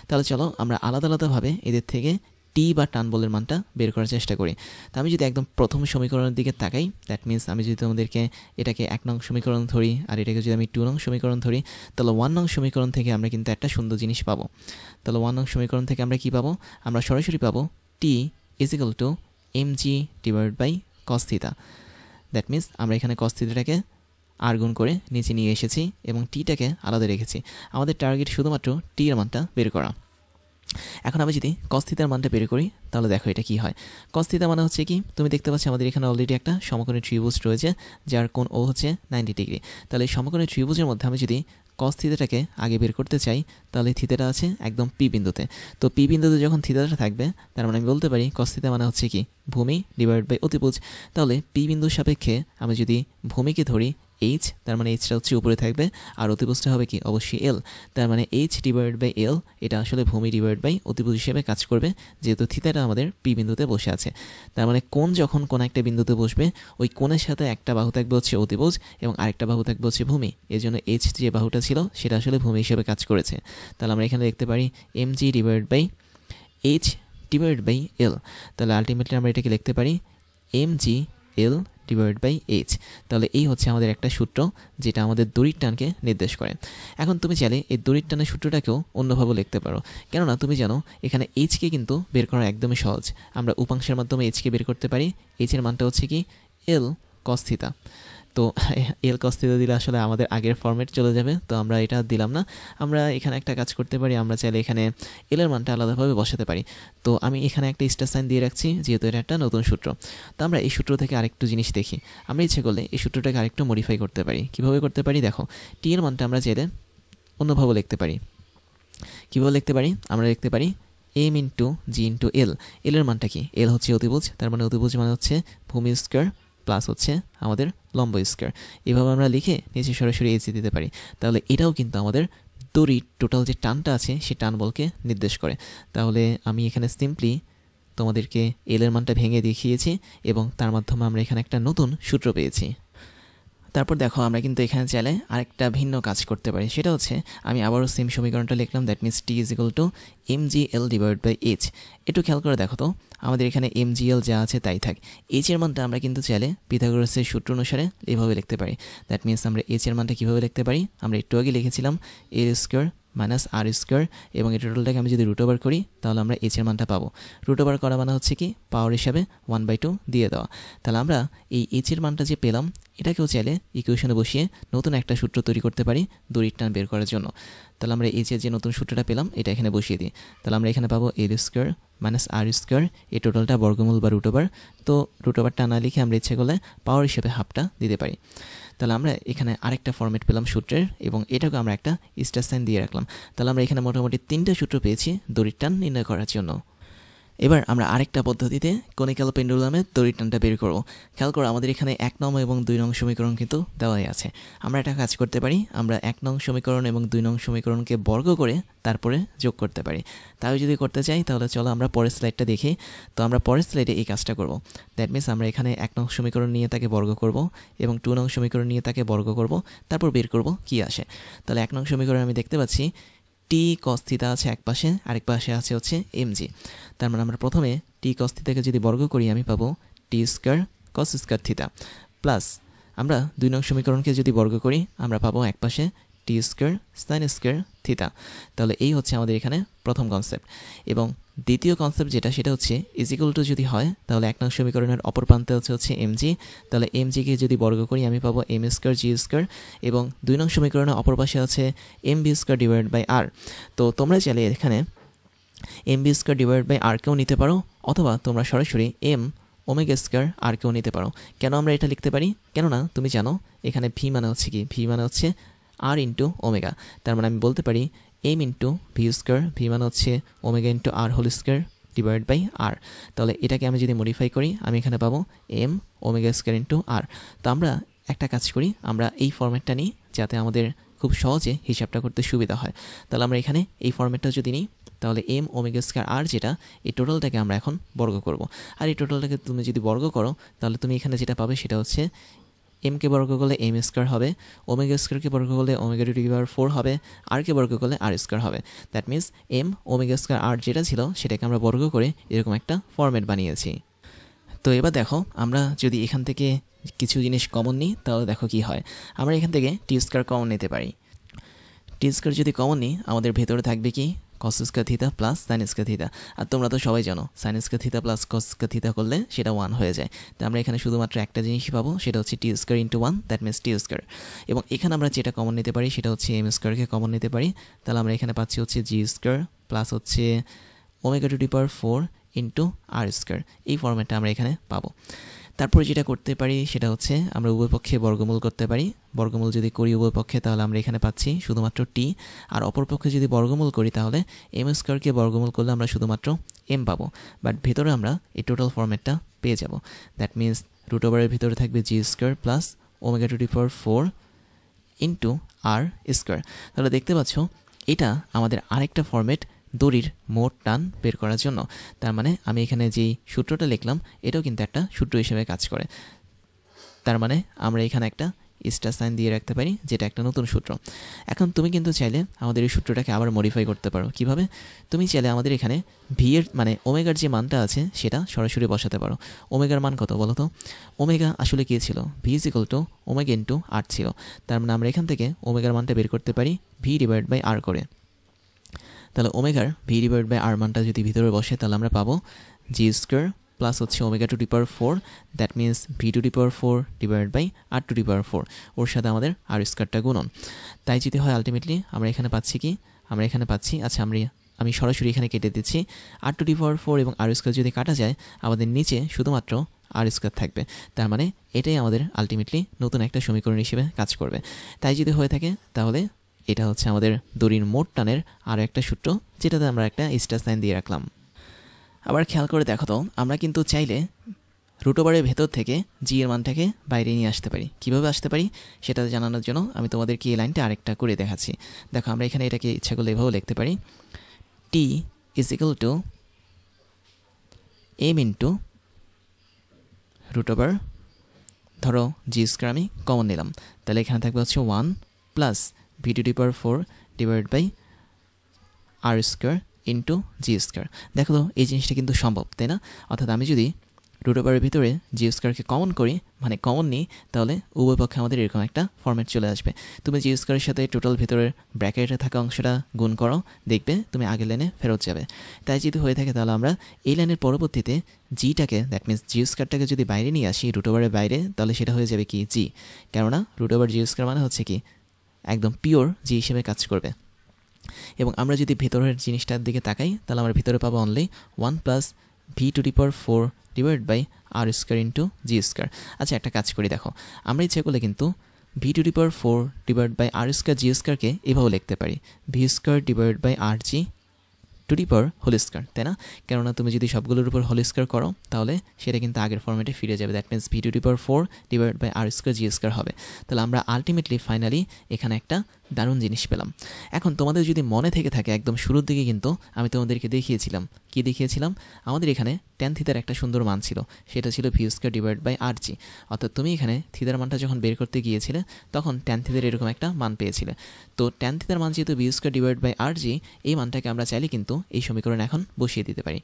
তাহলে চলো আমরা আলাদা আলাদাভাবে এদের থেকে টি বা টান বলের মানটা বের করার চেষ্টা করি। তো আমি যদি একদম প্রথম সমীকরণের দিকে তাকাই, দ্যাট মিন্স আমি যদি তোমাদেরকে এটাকে 1 নং সমীকরণ ধরি আর এটাকে যদি আমি 2 নং সমীকরণ ধরি, তাহলে 1 নং সমীকরণ থেকে আমরা কিন্তু একটা সুন্দর জিনিস পাবো। তাহলে 1 নং সমীকরণ থেকে আমরা কি পাবো? আমরা সরাসরি পাবো T is equal to mg divided by cos theta. That means আমরা এখানে কস থিটাটাকে আর গুণ করে নিচে নিয়ে এসেছি এবং টিটাকে আলাদা রেখেছি। আমাদের টার্গেট শুধুমাত্র টি এর মানটা বের করা। এখন আমি যদি কস থিটার মানটা বের করি, তাহলে দেখো এটা কি হয়। কস থিটা মানে হচ্ছে কি, তুমি দেখতে পাচ্ছ আমাদের এখানে অলরেডি একটা সমকোণী ত্রিভুজ রয়েছে যার কোণ ও হচ্ছে 90 ডিগ্রি। তাহলে এই সমকোণী ত্রিভুজের মধ্যে আমি যদি কস থিটাটাকে আগে বের করতে চাই, তাহলে থিটাটা আছে একদম পি বিন্দুতে। তো পি বিন্দুতে যখন থিটাটা থাকবে, তার মানে আমি বলতে পারি কস থিটা মানে হচ্ছে কি ভূমি ডিভাইড বাই অতিভুজ। তাহলে পি বিন্দুর সাপেক্ষে আমি যদি ভূমিকে ধরি এইচ, তার মানে এইচটা হচ্ছে উপরে থাকবে, আর অতিভুজটা হবে কি অবশ্যই এল, তার মানে এইচ ডিভাইড বাই এল, এটা আসলে ভূমি ডিভাইড বাই অতিভুজ হিসেবে কাজ করবে, যেহেতু থিটাটা আমাদের পি বিন্দুতে বসে আছে। তার মানে কোণ যখন কোন একটা বিন্দুতে বসবে, ওই কোণের সাথে একটা বাহু থাকবে হচ্ছে অতিভুজ এবং আরেকটা বাহু থাকবে হচ্ছে ভূমি। এই জন্য এইচ যে বাহুটা ছিল সেটা আসলে ভূমি হিসেবে কাজ করেছে। তাহলে আমরা এখানে দেখতে পারি mg divide by H divide by L. তাহলে আলটিমেটলি আমরা এটাকে লিখতে পারি mg L divide by H. তাহলে এই হচ্ছে আমাদের একটা সূত্র যেটা আমাদের দড়ির টানকে নির্দেশ করে। এখন তুমি চাইলে এই দড়ির টানের সূত্রটাকেও অন্যভাবে লিখতে পারো, কেননা তুমি জানো এখানে এইচকে কিন্তু বের করা একদমই সহজ। আমরা উপাংশের মাধ্যমে এইচকে বের করতে পারি। এইচের মানটা হচ্ছে কি এল কস থিটা। তো এল কস থিটা দিলে আসলে আমাদের আগের ফরম্যাট চলে যাবে, তো আমরা এটা দিলাম না। আমরা এখানে একটা কাজ করতে পারি, আমরা চাইলে এখানে এল এর মানটা আলাদাভাবে বসাতে পারি। তো আমি এখানে একটা স্টার সাইন দিয়ে রাখছি, যেহেতু এটা একটা নতুন সূত্র। তো আমরা এই সূত্র থেকে আরেকটু জিনিস দেখি। আমরা ইচ্ছে করলে এই সূত্রটাকে আরেকটু মডিফাই করতে পারি। কীভাবে করতে পারি দেখো, টি এর মানটা আমরা চাইলে অন্যভাবে লিখতে পারি। কীভাবে লিখতে পারি? আমরা লিখতে পারি এম ইন্টু জি ইন্টু এল। এল এর মানটা কি? এল হচ্ছে অতিভুজ, তার মানে অতিভুজ মানে হচ্ছে ভূমি স্কয়ার প্লাস হচ্ছে আমাদের লম্ব স্কয়ার। এভাবে আমরা লিখে নিচে সরাসরি এইচ দিতে পারি। তাহলে এটাও কিন্তু আমাদের দড়ির টোটাল যে টানটা আছে সেই টান বলকে নির্দেশ করে। তাহলে আমি এখানে সিম্পলি তোমাদেরকে এল এর মানটা ভেঙে দেখিয়েছি এবং তার মাধ্যমে আমরা এখানে একটা নতুন সূত্র পেয়েছি। তারপর দেখো আমরা কিন্তু এখানে চাইলে আরেকটা ভিন্ন কাজ করতে পারি, সেটা হচ্ছে আমি আবারও সেম সমীকরণটা লিখলাম, that means T is equal to mgl divide by H. একটু খেয়াল করে দেখো তো, আমাদের এখানে mgl যা আছে তাই থাক। এইচ এর মানটা আমরা কিন্তু চাইলে পিথাগোরাসের সূত্র অনুসারে এভাবে লিখতে পারি। দ্যাট মিনস আমরা এইচ এর মানটা কীভাবে লিখতে পারি? আমরা একটু আগে লিখেছিলাম এল স্কোয়ার মাইনাস আর স্কোয়ার, এবং এই টোটালটাকে আমি যদি রুট ওভার করি তাহলে আমরা এইচ এর মানটা পাবো। রুট ওভার করা মানে হচ্ছে কি পাওয়ার হিসাবে 1/2 দিয়ে দেওয়া। তাহলে আমরা এই এইচ এর মানটা যে পেলাম, এটাকেও চাইলে ইকুয়েশনে বসিয়ে নতুন একটা সূত্র তৈরি করতে পারি দড়ির টান বের করার জন্য। তাহলে আমরা এই যে নতুন সূত্রটা পেলাম এটা এখানে বসিয়ে দিই। তাহলে আমরা এখানে পাবো এল স্কোয়ার মাইনাস আর স্কোয়ার, এই টোটালটা বর্গমূল বা রুট ওভার। তো রুট ওভারটা না লিখে আমরা ইচ্ছে করলে পাওয়ার হিসেবে হাফটা দিতে পারি। তাহলে আমরা এখানে আরেকটা ফরম্যাট পেলাম সূত্রের, এবং এটাকে আমরা একটা স্টার সাইন দিয়ে রাখলাম। তাহলে আমরা এখানে মোটামুটি 3টা সূত্র পেয়েছি দড়ির টান নির্ণয় করার জন্য। এবার আমরা আরেকটা পদ্ধতিতে কনিক্যাল পেন্ডুলামের দড়ির টানটা বের করব। খেয়াল করো আমাদের এখানে 1 নং এবং 2 নং সমীকরণ কিন্তু দেওয়াই আছে। আমরা একটা কাজ করতে পারি, আমরা 1 নং সমীকরণ এবং 2 নং সমীকরণকে বর্গ করে তারপরে যোগ করতে পারি। তাই যদি করতে চাই তাহলে চলো আমরা পরের স্লাইডটা দেখি। তো আমরা পরের স্লাইডে এই কাজটা করব। দ্যাট মিনস আমরা এখানে 1 নং সমীকরণ নিয়ে তাকে বর্গ করব এবং 2 নং সমীকরণ নিয়ে তাকে বর্গ করব, তারপর বের করব কি আসে। তাহলে 1 নং সমীকরণ আমি দেখতে পাচ্ছি টি কস থিটা আছে এক পাশে, আরেক পাশে আছে হচ্ছে এমজি। তার মানে আমরা প্রথমে টি কস থিটাকে যদি বর্গ করি আমি পাবো T square cos square theta, plus আমরা 2 নং সমীকরণকে যদি বর্গ করি আমরা পাবো এক পাশে টি স্কোয়ার সাইন স্কোয়ার থিটা। তাহলে এই হচ্ছে আমাদের এখানে প্রথম কনসেপ্ট। এবং দ্বিতীয় কনসেপ্ট যেটা সেটা হচ্ছে ইজিক্যাল টু যদি হয় তাহলে 1 নং সমীকরণের অপর প্রান্তে হচ্ছে এমজি। তাহলে এমজিকে যদি বর্গ করি আমি পাবো এম স্কোয়ার জি স্কোয়ার, এবং 2 নং সমীকরণের অপর পাশে আছে M B square divide by R. তো তোমরা চাইলে এখানে M B square divide by আরকেও নিতে পারো, অথবা তোমরা সরাসরি এম ওমেগা স্কোয়ার আরকেও নিতে পারো। কেন আমরা এটা লিখতে পারি? কেননা তুমি জানো এখানে ভি মানে হচ্ছে কি, ভি মানে হচ্ছে আর ইন্টু ওমেগা। তার মানে আমি বলতে পারি M into V square, V মানে হচ্ছে omega into R whole square divide by R. তাহলে এটাকে আমি যদি মডিফাই করি আমি এখানে পাবো M omega square into R. তো আমরা একটা কাজ করি, আমরা এই ফরম্যাটটা নিই যাতে আমাদের খুব সহজে হিসাবটা করতে সুবিধা হয়। তাহলে আমরা এখানে এই ফরম্যাটটা যদি নিই তাহলে এম ওমেগা স্কোয়ার আর যেটা, এই টোটালটাকে আমরা এখন বর্গ করব। আর এই টোটালটাকে তুমি যদি বর্গ করো তাহলে তুমি এখানে যেটা পাবে সেটা হচ্ছে এমকে বর্গ করলে এম স্কোয়ার হবে, ওমেগা স্কোয়ারকে বর্গ করলে ওমেগা টু দি পাওয়ার 4 হবে, আরকে বর্গ করলে আর স্কোয়ার হবে। That means M omega square R যেটা ছিল সেটাকে আমরা বর্গ করে এরকম একটা ফরম্যাট বানিয়েছি। তো এবার দেখো আমরা যদি এখান থেকে কিছু জিনিস কমন নিই তাহলে দেখো কি হয়। আমরা এখান থেকে টি স্কোয়ার কমন নিতে পারি। টি স্কোয়ার যদি কমন নিই আমাদের ভেতরে থাকবে কি cos square theta plus sine square theta. আর তোমরা তো সবাই জানো sine square theta plus cos square theta করলে সেটা 1 হয়ে যায়। তো আমরা এখানে শুধুমাত্র একটা জিনিসই পাবো, সেটা হচ্ছে T square into 1, that means T square. এবং এখানে আমরা যেটা কমন নিতে পারি সেটা হচ্ছে এম স্কোয়ারকে কমন নিতে পারি। তাহলে আমরা এখানে পাচ্ছি হচ্ছে জি স্কোয়ার প্লাস হচ্ছে omega to the power 4 into R square. এই ফরম্যাটটা আমরা এখানে পাবো। তারপরে যেটা করতে পারি সেটা হচ্ছে আমরা উভয় পক্ষে বর্গমূল করতে পারি। বর্গমূল যদি করি উভয় পক্ষে তাহলে আমরা এখানে পাচ্ছি শুধুমাত্র টি, আর অপর পক্ষে যদি বর্গমূল করি তাহলে এম স্কোয়ারকে বর্গমূল করলে আমরা শুধুমাত্র এম পাবো। বাট ভেতরে আমরা এই টোটাল ফরম্যাটটা পেয়ে যাব। দ্যাট মিনস রুট ওভারের ভিতরে থাকবে G square plus omega to the power 4 into R square. তাহলে দেখতে পাচ্ছ এটা আমাদের আরেকটা ফরম্যাট দড়ির মোট টান বের করার জন্য। তার মানে আমি এখানে যেই সূত্রটা লিখলাম এটাও কিন্তু একটা সূত্র হিসেবে কাজ করে। তার মানে আমরা এখানে একটা স্টার সাইন দিয়ে রাখতে পারি যেটা একটা নতুন সূত্র। এখন তুমি কিন্তু চাইলে আমাদের এই সূত্রটাকে আবার মডিফাই করতে পারো। কিভাবে? তুমি চাইলে আমাদের এখানে ভি এর মানে ওমেগার যে মানটা আছে সেটা সরাসরি বসাতে পারো। ওমেগার মান কত বলো তো? ওমেগা আসলে কী ছিল? V is equal to omega into R ছিল। তার মানে আমরা এখান থেকে ওমেগার মানটা বের করতে পারি ভি ডিভাইড বাই আর করে। তাহলে ওমেগার ভি ডিভাইড বাই আর মানটা যদি ভিতরে বসে তাহলে আমরা পাবো জি স্কোয়ার প্লাস হচ্ছে omega to the power 4, that means V to the power 4 divide by R to the power 4, ওর সাথে আমাদের আর স্কোয়ারটা গুণন। তাই যদি হয় আলটিমেটলি আমরা এখানে পাচ্ছি কি, আমরা এখানে পাচ্ছি, আচ্ছা আমি সরাসরি এখানে কেটে দিচ্ছি। আর টু দি পাওয়ার 4 এবং আর স্কোয়ার যদি কাটা যায় আমাদের নিচে শুধুমাত্র আর স্কোয়ার থাকবে। তার মানে এটাই আমাদের আলটিমেটলি নতুন একটা সমীকরণ হিসেবে কাজ করবে। তাই যদি হয়ে থাকে তাহলে এটা হচ্ছে আমাদের দড়ির মোট টানের আরও একটা সূত্র, যেটাতে আমরা একটা স্টার সাইন দিয়ে রাখলাম। আবার খেয়াল করে দেখো তো, আমরা কিন্তু চাইলে রুট ওভারের ভেতর থেকে জি এর মানটাকে বাইরে নিয়ে আসতে পারি। কীভাবে আসতে পারি সেটা জানানোর জন্য আমি তোমাদেরকে এই লাইনটা আরেকটা করে দেখাচ্ছি। দেখো আমরা এখানে এটাকে ইচ্ছা করলে এভাবেও লিখতে পারি, T is equal to M into root over, ধরো জি স্কোয়ার আমি কমন নিলাম, তাহলে এখানে থাকবে হচ্ছে 1 plus V to the power 4 divide by R square into G square. দেখো তো এই জিনিসটা কিন্তু সম্ভব, তাই না? অর্থাৎ আমি যদি রুট ওভারের ভিতরে জি স্কোয়ারকে কমন করি, মানে কমন নিই, তাহলে উভয় পক্ষে আমাদের এরকম একটা ফরম্যাট চলে আসবে। তুমি জি স্কোয়ারের সাথে টোটাল ভিতরের ব্র্যাকেটে থাকা অংশটা গুণ করো, দেখবে তুমি আগের লাইনে ফেরত যাবে। তাই যদি হয়ে থাকে তাহলে আমরা এই লাইনের পরবর্তীতে জিটাকে, দ্যাট মিনস জি স্কোয়ারটাকে যদি বাইরে নিয়ে আসি রুট ওভারের বাইরে, তাহলে সেটা হয়ে যাবে কি জি, কেননা রুট ওভার জি স্কোয়ার মানে হচ্ছে কি একদম পিওর জি হিসেবে কাজ করবে। এবং আমরা যদি ভেতরের জিনিসটার দিকে তাকাই তাহলে আমরা ভিতরে পাবো only 1 + v⁴ divide by R square into G square. আচ্ছা, একটা কাজ করি, দেখো আমরা ইচ্ছে করলে কিন্তু v⁴ divide by R square G স্কোয়ারকে এভাবে লিখতে পারি v² divide by R G to the power whole square, তাই না? কেননা তুমি যদি সবগুলোর উপর হোল স্কোয়ার করো তাহলে সেটা কিন্তু আগের ফর্মেটে ফিরে যাবে, that means v⁴ divide by R square G square হবে। তাহলে আমরা আলটিমেটলি ফাইনালি এখানে একটা দারুণ জিনিস পেলাম। এখন তোমাদের যদি মনে থেকে থাকে একদম শুরুর দিকে কিন্তু আমি তোমাদেরকে দেখিয়েছিলাম, কি দেখিয়েছিলাম, আমাদের এখানে ট্যান থিতার একটা সুন্দর মান ছিল, সেটা ছিল v² ডিভাইড বাই আর জি। অর্থাৎ তুমি এখানে থিতার মানটা যখন বের করতে গিয়েছিলে তখন ট্যান থিতার এরকম একটা মান পেয়েছিলে। তো ট্যান থিতার মান যেহেতু v² ডিভাইড বাই আর জি, এই মানটাকে আমরা চাইলে কিন্তু এই সমীকরণে এখন বসিয়ে দিতে পারি।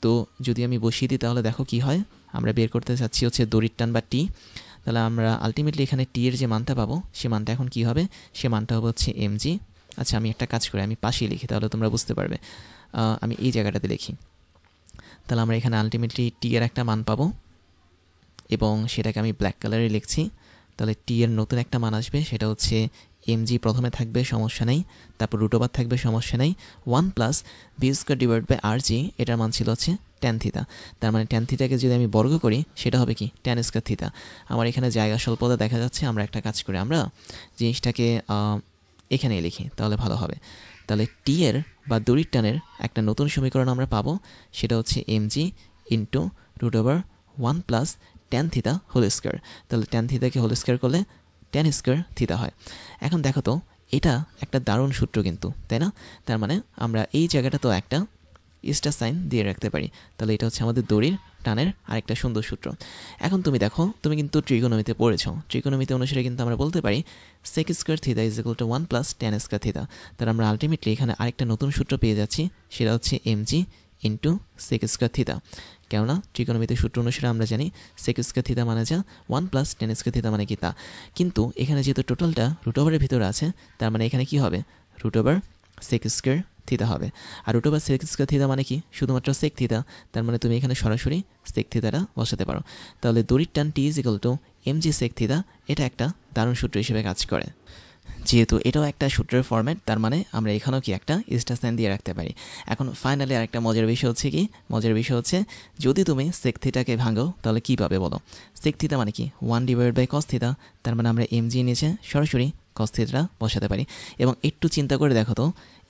তো যদি আমি বসিয়ে দিই তাহলে দেখো কি হয়, আমরা বের করতে চাচ্ছি হচ্ছে দড়ির টান বা টি। তাহলে আমরা আলটিমেটলি এখানে টি এর যে মানটা পাবো সে মানটা এখন কি হবে, সে মানটা হবে হচ্ছে এমজি। আচ্ছা, আমি একটা কাজ করি, আমি পাশেই লিখি তাহলে তোমরা বুঝতে পারবে। আমি এই জায়গাটাতে লিখি, তাহলে আমরা এখানে আলটিমেটলি টি এর একটা মান পাবো এবং সেটাকে আমি ব্ল্যাক কালারে লিখছি। তাহলে টি এর নতুন একটা মান আসবে, সেটা হচ্ছে এমজি প্রথমে থাকবে, সমস্যা নেই, তারপর রুট ওভার থাকবে, সমস্যা নেই, 1 + v² ডিভাইড বাই আর জি, এটার মান ছিল হচ্ছে ট্যান থিতা। তার মানে ট্যান থিতাকে যদি আমি বর্গ করি সেটা হবে কি ট্যান স্কয়ার থিতা। আমার এখানে জায়গা স্বল্পতা দেখা যাচ্ছে, আমরা একটা কাজ করি, আমরা জিনিসটাকে এখানে লিখি তাহলে ভালো হবে। তাহলে টি এর বা দড়ির টানের একটা নতুন সমীকরণ আমরা পাবো, সেটা হচ্ছে MG into root over 1 + tan theta whole square. তাহলে ট্যান থিতাকে হোল স্কয়ার করলে ট্যান স্কয়ার থিতা হয়। এখন দেখো তো এটা একটা দারুণ সূত্র কিন্তু, তাই না? তার মানে আমরা এই জায়গাটা তো একটা স্টার সাইন দিয়ে রাখতে পারি। তাহলে এটা হচ্ছে আমাদের দড়ির টানের আরেকটা সুন্দর সূত্র। এখন তুমি দেখো, তুমি কিন্তু ট্রিগোনমিতে পড়েছো, ট্রিগোনমিতে অনুসারে কিন্তু আমরা বলতে পারি sec² থিতা = 1 + tan স্কয়ার থিতা। তাহলে আমরা আলটিমেটলি এখানে আরেকটা নতুন সূত্র পেয়ে যাচ্ছি, সেটা হচ্ছে এমজি ইন্টু sec² থিতা। কেননা ট্রিগোনমিতে সূত্র অনুসারে আমরা জানি sec² থিতা মানে যা, 1 + tan স্কয়ার থিতা মানে কি তা। কিন্তু এখানে যেহেতু টোটালটা রুট ওভারের ভিতরে আছে, তার মানে এখানে কি হবে, রুট ওভার sec² থিতা হবে। আর রুট ওভার sec² থিতা মানে কি, শুধুমাত্র সেক থিতা। তার মানে তুমি এখানে সরাসরি সেক থিতাটা বসাতে পারো। তাহলে দড়ির টান টি = mg সেক থিতা, এটা একটা দারুণ সূত্র হিসেবে কাজ করে। যেহেতু এটাও একটা সূত্রের ফরম্যাট, তার মানে আমরা এখানেও কি একটা স্টার সাইন দিয়ে রাখতে পারি। এখন ফাইনালি আরেকটা মজার বিষয় হচ্ছে কি, মজার বিষয় হচ্ছে যদি তুমি সেক থিতাকে ভাঙো তাহলে কি পাবে বলো। সেক থিতা মানে কি 1 ডিভাইড বাই কস থিতা, তার মানে আমরা এমজি নিচে সরাসরি কস থিতাটা বসাতে পারি। এবং একটু চিন্তা করে দেখো তো,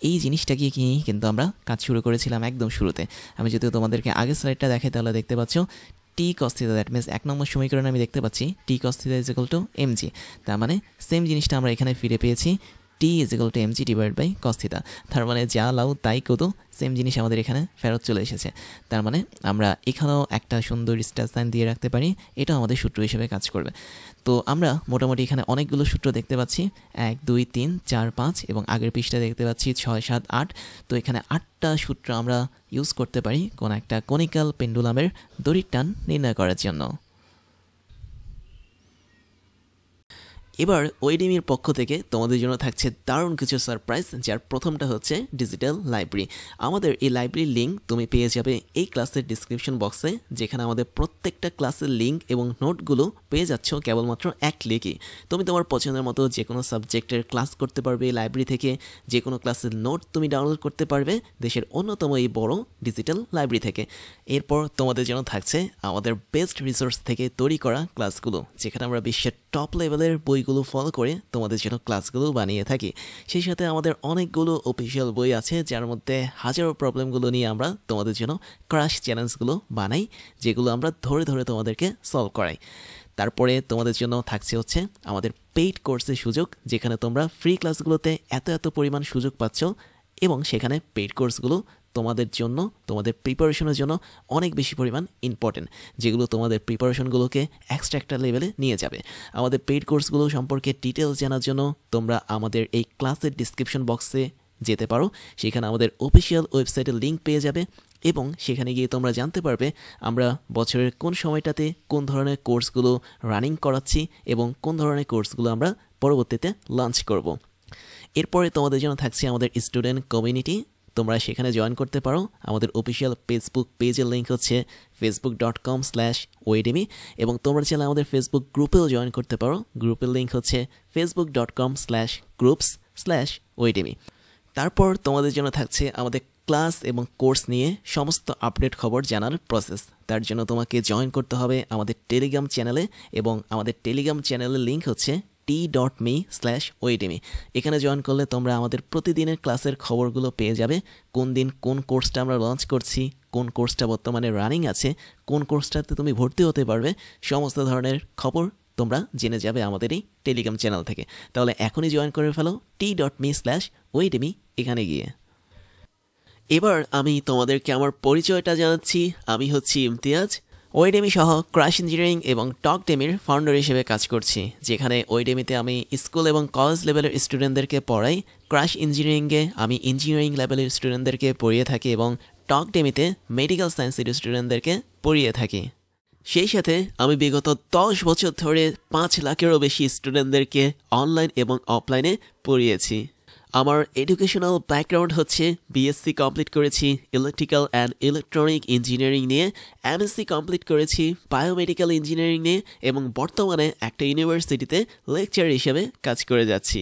এই জিনিসটাকে কি কিন্তু আমরা কাজ শুরু করেছিলাম একদম শুরুতে। আমি যদি তোমাদেরকে আগের স্লাইডটা দেখাই তাহলে দেখতে পাচ্ছ টি কস থিতা, দ্যাট মিনস 1 নম্বর সমীকরণে আমি দেখতে পাচ্ছি টি কস থিতা = mg। তার মানে সেম জিনিসটা আমরা এখানে ফিরে পেয়েছি, টি = mg ডিভাইড বাই কস থিতা। তার মানে যা লাউ তাই কত, সেম জিনিস আমাদের এখানে ফেরত চলে এসেছে। তার মানে আমরা এখানেও একটা সুন্দর স্টার সাইন দিয়ে রাখতে পারি, এটাও আমাদের সূত্র হিসেবে কাজ করবে। তো আমরা মোটামুটি এখানে অনেকগুলো সূত্র দেখতে পাচ্ছি, 1 2 3 4 5 এবং আগের পৃষ্ঠা দেখতে পাচ্ছি 6 7 8। তো এখানে 8টা সূত্র আমরা ইউজ করতে পারি কোন একটা কনিক্যাল পেন্ডুলামের দড়ির টান নির্ণয় করার জন্য। এবার ওয়েডিমির পক্ষ থেকে তোমাদের জন্য থাকছে দারুণ কিছু সারপ্রাইজ, যার প্রথমটা হচ্ছে ডিজিটাল লাইব্রেরি। আমাদের এই লাইব্রেরির লিঙ্ক তুমি পেয়ে যাবে এই ক্লাসের ডিসক্রিপশন বক্সে, যেখানে আমাদের প্রত্যেকটা ক্লাসের লিঙ্ক এবং নোটগুলো পেয়ে যাচ্ছ কেবলমাত্র এক ক্লিকে। তুমি তোমার পছন্দের মতো যে কোনো সাবজেক্টের ক্লাস করতে পারবে এই লাইব্রেরি থেকে, যে কোনো ক্লাসের নোট তুমি ডাউনলোড করতে পারবে দেশের অন্যতম এই বড় ডিজিটাল লাইব্রেরি থেকে। এরপর তোমাদের জন্য থাকছে আমাদের বেস্ট রিসোর্স থেকে তৈরি করা ক্লাসগুলো, যেখানে আমরা বিশ্বের টপ লেভেলের বইগুলো ফলো করে তোমাদের জন্য ক্লাসগুলো বানিয়ে থাকি। সেই সাথে আমাদের অনেকগুলো অফিসিয়াল বই আছে, যার মধ্যে হাজারো প্রবলেমগুলো নিয়ে আমরা তোমাদের জন্য ক্রাশ চ্যালেঞ্জগুলো বানাই, যেগুলো আমরা ধরে ধরে তোমাদেরকে সলভ করাই। তারপরে তোমাদের জন্য থাকছে হচ্ছে আমাদের পেইড কোর্সের সুযোগ, যেখানে তোমরা ফ্রি ক্লাসগুলোতে এত পরিমাণ সুযোগ পাচ্ছ, এবং সেখানে পেইড কোর্সগুলো তোমাদের জন্য, তোমাদের প্রিপারেশনের জন্য অনেক বেশি পরিমাণ ইম্পর্টেন্ট, যেগুলো তোমাদের প্রিপারেশনগুলোকে এক্সট্রা একটা লেভেলে নিয়ে যাবে। আমাদের পেইড কোর্সগুলো সম্পর্কে ডিটেলস জানার জন্য তোমরা আমাদের এই ক্লাসের ডিসক্রিপশন বক্সে যেতে পারো, সেখানে আমাদের অফিসিয়াল ওয়েবসাইটের লিঙ্ক পেয়ে যাবে। এবং সেখানে গিয়ে তোমরা জানতে পারবে আমরা বছরের কোন সময়টাতে কোন ধরনের কোর্সগুলো রানিং করাচ্ছি এবং কোন ধরনের কোর্সগুলো আমরা পরবর্তীতে লঞ্চ করব। এরপরে তোমাদের জন্য থাকছে আমাদের স্টুডেন্ট কমিউনিটি। তোমরা সেখানে জয়েন করতে পারো। আমাদের অফিসিয়াল ফেসবুক পেজের লিঙ্ক হচ্ছে facebook.com/oedemy এবং তোমরা চাইলে আমাদের ফেসবুক গ্রুপেও জয়েন করতে পারো। গ্রুপের লিঙ্ক হচ্ছে facebook.com/groups/oedemy। তারপর তোমাদের জন্য থাকছে আমাদের ক্লাস এবং কোর্স নিয়ে সমস্ত আপডেট খবর জানার প্রসেস। তার জন্য তোমাকে জয়েন করতে হবে আমাদের টেলিগ্রাম চ্যানেলে এবং আমাদের টেলিগ্রাম চ্যানেলের লিঙ্ক হচ্ছে t.me/oedemy। এখানে জয়েন করলে তোমরা আমাদের প্রতিদিনের ক্লাসের খবরগুলো পেয়ে যাবে। কোন দিন কোন কোর্সটা আমরা লঞ্চ করছি, কোন কোর্সটা বর্তমানে রানিং আছে, কোন কোর্সটাতে তুমি ভর্তি হতে পারবে, সমস্ত ধরনের খবর তোমরা জেনে যাবে আমাদের এই টেলিগ্রাম চ্যানেল থেকে। তাহলে এখনই জয়েন করে ফেলো t.me/oedemy এখানে গিয়ে। এবার আমি তোমাদেরকে আমার পরিচয়টা জানাচ্ছি। আমি হচ্ছি ইমতিয়াজ, ওয়েডেমি সহ ক্রাশ ইঞ্জিনিয়ারিং এবং টকডেমির ফাউন্ডার হিসেবে কাজ করছি, যেখানে ওয়েডেমিতে আমি স্কুল এবং কলেজ লেভেলের স্টুডেন্টদেরকে পড়াই, ক্রাশ ইঞ্জিনিয়ারিংয়ে আমি ইঞ্জিনিয়ারিং লেভেলের স্টুডেন্টদেরকে পড়িয়ে থাকি এবং টকডেমিতে মেডিকেল সায়েন্সের স্টুডেন্টদেরকে পড়িয়ে থাকি। সেই সাথে আমি বিগত 10 বছর ধরে 5 লাখেরও বেশি স্টুডেন্টদেরকে অনলাইন এবং অফলাইনে পড়িয়েছি। আমার এডুকেশনাল ব্যাকগ্রাউন্ড হচ্ছে বিএসসি কমপ্লিট করেছি ইলেকট্রিক্যাল অ্যান্ড ইলেকট্রনিক ইঞ্জিনিয়ারিং নিয়ে, এমএসসি কমপ্লিট করেছি বায়োমেডিক্যাল ইঞ্জিনিয়ারিং নিয়ে এবং বর্তমানে একটা ইউনিভার্সিটিতে লেকচার হিসেবে কাজ করে যাচ্ছি।